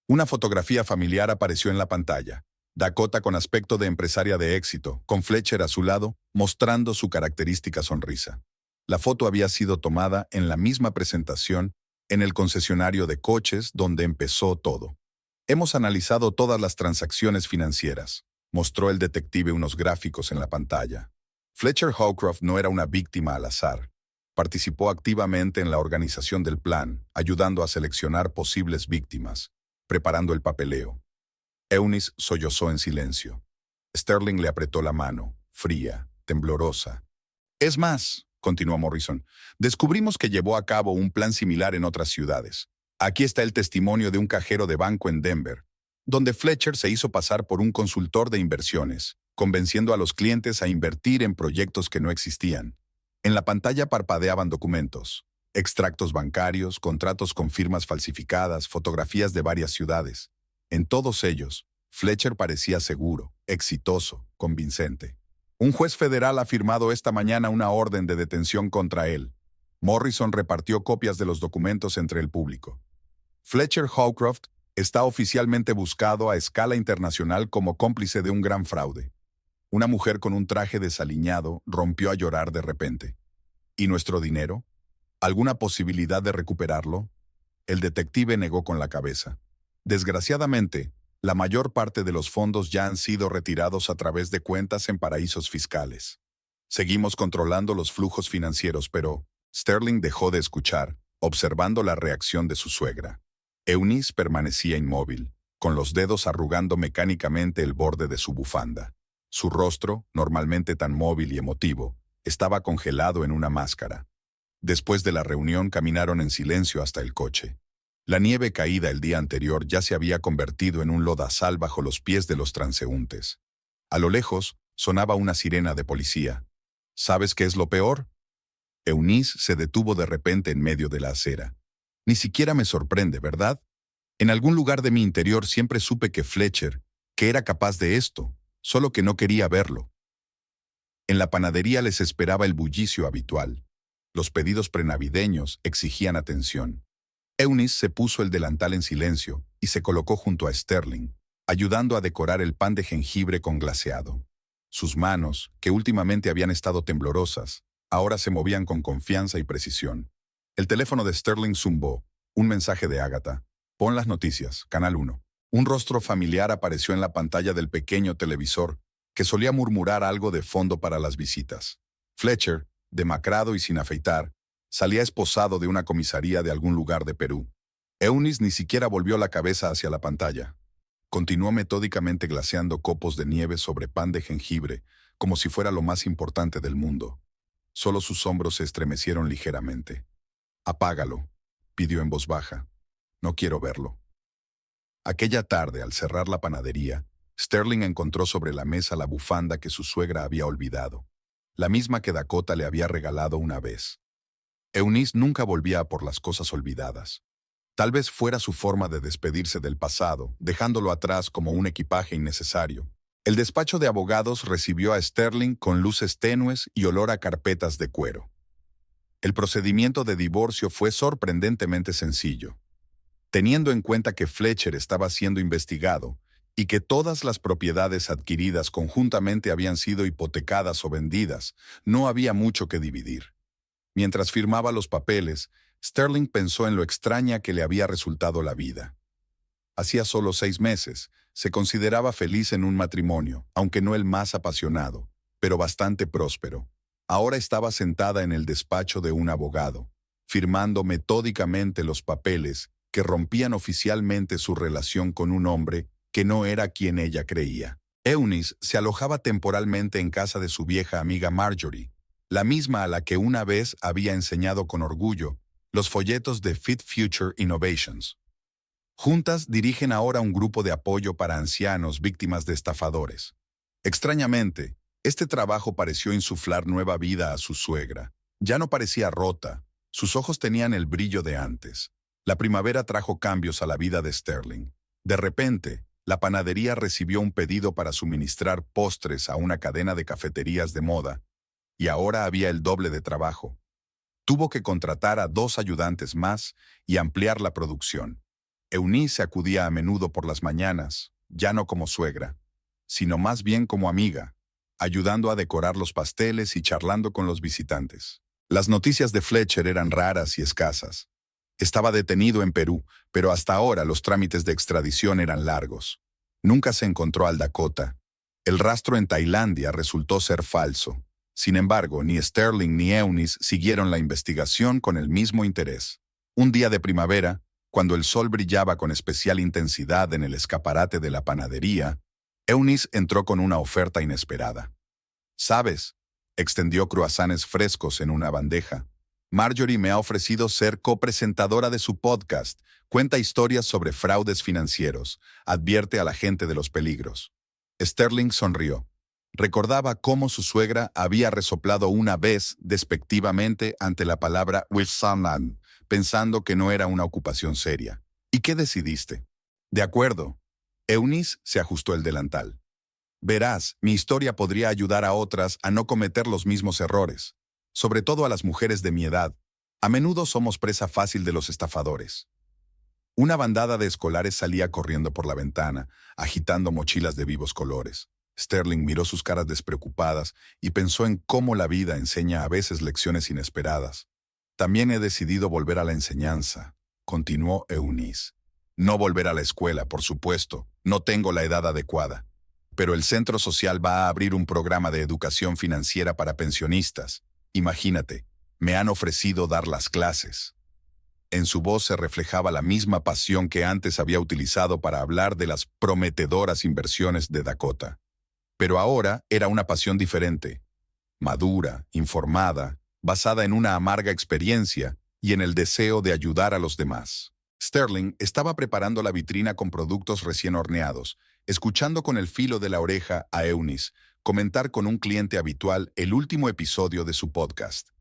Una fotografía familiar apareció en la pantalla. Dakota con aspecto de empresaria de éxito, con Fletcher a su lado, mostrando su característica sonrisa. La foto había sido tomada en la misma presentación en el concesionario de coches donde empezó todo. Hemos analizado todas las transacciones financieras, mostró el detective unos gráficos en la pantalla. Fletcher Howcroft no era una víctima al azar. Participó activamente en la organización del plan, ayudando a seleccionar posibles víctimas, preparando el papeleo. Eunice sollozó en silencio. Sterling le apretó la mano, fría, temblorosa. Es más, continuó Morrison, descubrimos que llevó a cabo un plan similar en otras ciudades. Aquí está el testimonio de un cajero de banco en Denver, donde Fletcher se hizo pasar por un consultor de inversiones, convenciendo a los clientes a invertir en proyectos que no existían. En la pantalla parpadeaban documentos, extractos bancarios, contratos con firmas falsificadas, fotografías de varias ciudades. En todos ellos, Fletcher parecía seguro, exitoso, convincente. Un juez federal ha firmado esta mañana una orden de detención contra él. Morrison repartió copias de los documentos entre el público. Fletcher Howcroft está oficialmente buscado a escala internacional como cómplice de un gran fraude. Una mujer con un traje desaliñado rompió a llorar de repente. ¿Y nuestro dinero? ¿Alguna posibilidad de recuperarlo? El detective negó con la cabeza. Desgraciadamente, la mayor parte de los fondos ya han sido retirados a través de cuentas en paraísos fiscales. Seguimos controlando los flujos financieros, pero Sterling dejó de escuchar, observando la reacción de su suegra. Eunice permanecía inmóvil, con los dedos arrugando mecánicamente el borde de su bufanda. Su rostro, normalmente tan móvil y emotivo, estaba congelado en una máscara. Después de la reunión caminaron en silencio hasta el coche. La nieve caída el día anterior ya se había convertido en un lodazal bajo los pies de los transeúntes. A lo lejos sonaba una sirena de policía. ¿Sabes qué es lo peor? Eunice se detuvo de repente en medio de la acera. Ni siquiera me sorprende, ¿verdad? En algún lugar de mi interior siempre supe que Fletcher, que era capaz de esto, solo que no quería verlo. En la panadería les esperaba el bullicio habitual. Los pedidos prenavideños exigían atención. Eunice se puso el delantal en silencio y se colocó junto a Sterling, ayudando a decorar el pan de jengibre con glaseado. Sus manos, que últimamente habían estado temblorosas, ahora se movían con confianza y precisión. El teléfono de Sterling zumbó. Un mensaje de Agatha. Pon las noticias, Canal 1. Un rostro familiar apareció en la pantalla del pequeño televisor, que solía murmurar algo de fondo para las visitas. Fletcher, demacrado y sin afeitar, salía esposado de una comisaría de algún lugar de Perú. Eunice ni siquiera volvió la cabeza hacia la pantalla. Continuó metódicamente glaseando copos de nieve sobre pan de jengibre, como si fuera lo más importante del mundo. Solo sus hombros se estremecieron ligeramente. «Apágalo», pidió en voz baja. «No quiero verlo». Aquella tarde, al cerrar la panadería, Sterling encontró sobre la mesa la bufanda que su suegra había olvidado, la misma que Dakota le había regalado una vez. Eunice nunca volvía a por las cosas olvidadas. Tal vez fuera su forma de despedirse del pasado, dejándolo atrás como un equipaje innecesario. El despacho de abogados recibió a Sterling con luces tenues y olor a carpetas de cuero. El procedimiento de divorcio fue sorprendentemente sencillo. Teniendo en cuenta que Fletcher estaba siendo investigado y que todas las propiedades adquiridas conjuntamente habían sido hipotecadas o vendidas, no había mucho que dividir. Mientras firmaba los papeles, Sterling pensó en lo extraña que le había resultado la vida. Hacía solo 6 meses, se consideraba feliz en un matrimonio, aunque no el más apasionado, pero bastante próspero. Ahora estaba sentada en el despacho de un abogado, firmando metódicamente los papeles que rompían oficialmente su relación con un hombre que no era quien ella creía. Eunice se alojaba temporalmente en casa de su vieja amiga Marjorie, la misma a la que una vez había enseñado con orgullo los folletos de Fit Future Innovations. Juntas dirigen ahora un grupo de apoyo para ancianos víctimas de estafadores. Extrañamente, este trabajo pareció insuflar nueva vida a su suegra. Ya no parecía rota, sus ojos tenían el brillo de antes. La primavera trajo cambios a la vida de Sterling. De repente, la panadería recibió un pedido para suministrar postres a una cadena de cafeterías de moda, y ahora había el doble de trabajo. Tuvo que contratar a 2 ayudantes más y ampliar la producción. Eunice acudía a menudo por las mañanas, ya no como suegra, sino más bien como amiga, ayudando a decorar los pasteles y charlando con los visitantes. Las noticias de Fletcher eran raras y escasas. Estaba detenido en Perú, pero hasta ahora los trámites de extradición eran largos. Nunca se encontró al Dakota. El rastro en Tailandia resultó ser falso. Sin embargo, ni Sterling ni Eunice siguieron la investigación con el mismo interés. Un día de primavera, cuando el sol brillaba con especial intensidad en el escaparate de la panadería, Eunice entró con una oferta inesperada. «¿Sabes?», extendió croissants frescos en una bandeja. «Marjorie me ha ofrecido ser copresentadora de su podcast. Cuenta historias sobre fraudes financieros. Advierte a la gente de los peligros». Sterling sonrió. Recordaba cómo su suegra había resoplado una vez despectivamente ante la palabra Wilson, pensando que no era una ocupación seria. «¿Y qué decidiste?» «De acuerdo». Eunice se ajustó el delantal. «Verás, mi historia podría ayudar a otras a no cometer los mismos errores, sobre todo a las mujeres de mi edad. A menudo somos presa fácil de los estafadores». Una bandada de escolares salía corriendo por la ventana, agitando mochilas de vivos colores. Sterling miró sus caras despreocupadas y pensó en cómo la vida enseña a veces lecciones inesperadas. «También he decidido volver a la enseñanza», continuó Eunice. «No volver a la escuela, por supuesto, no tengo la edad adecuada. Pero el Centro Social va a abrir un programa de educación financiera para pensionistas. Imagínate, me han ofrecido dar las clases». En su voz se reflejaba la misma pasión que antes había utilizado para hablar de las prometedoras inversiones de Dakota. Pero ahora era una pasión diferente, madura, informada, basada en una amarga experiencia y en el deseo de ayudar a los demás. Sterling estaba preparando la vitrina con productos recién horneados, escuchando con el filo de la oreja a Eunice comentar con un cliente habitual el último episodio de su podcast.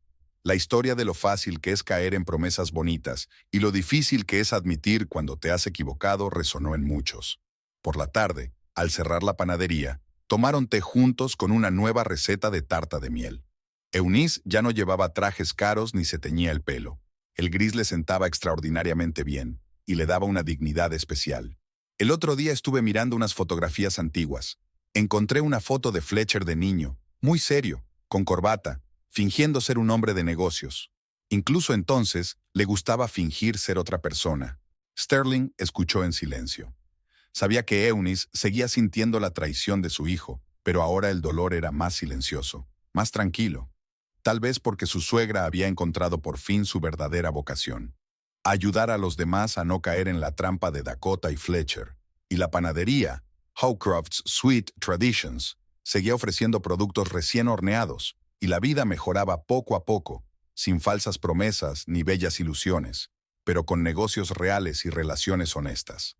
La historia de lo fácil que es caer en promesas bonitas y lo difícil que es admitir cuando te has equivocado resonó en muchos. Por la tarde, al cerrar la panadería, Tomaron té juntos con una nueva receta de tarta de miel. Eunice ya no llevaba trajes caros ni se teñía el pelo. El gris le sentaba extraordinariamente bien y le daba una dignidad especial. El otro día estuve mirando unas fotografías antiguas. Encontré una foto de Fletcher de niño, muy serio, con corbata, fingiendo ser un hombre de negocios. Incluso entonces, le gustaba fingir ser otra persona. Sterling escuchó en silencio. Sabía que Eunice seguía sintiendo la traición de su hijo, pero ahora el dolor era más silencioso, más tranquilo. Tal vez porque su suegra había encontrado por fin su verdadera vocación: ayudar a los demás a no caer en la trampa de Dakota y Fletcher. Y la panadería, Howcroft's Sweet Traditions, seguía ofreciendo productos recién horneados, y la vida mejoraba poco a poco, sin falsas promesas ni bellas ilusiones, pero con negocios reales y relaciones honestas.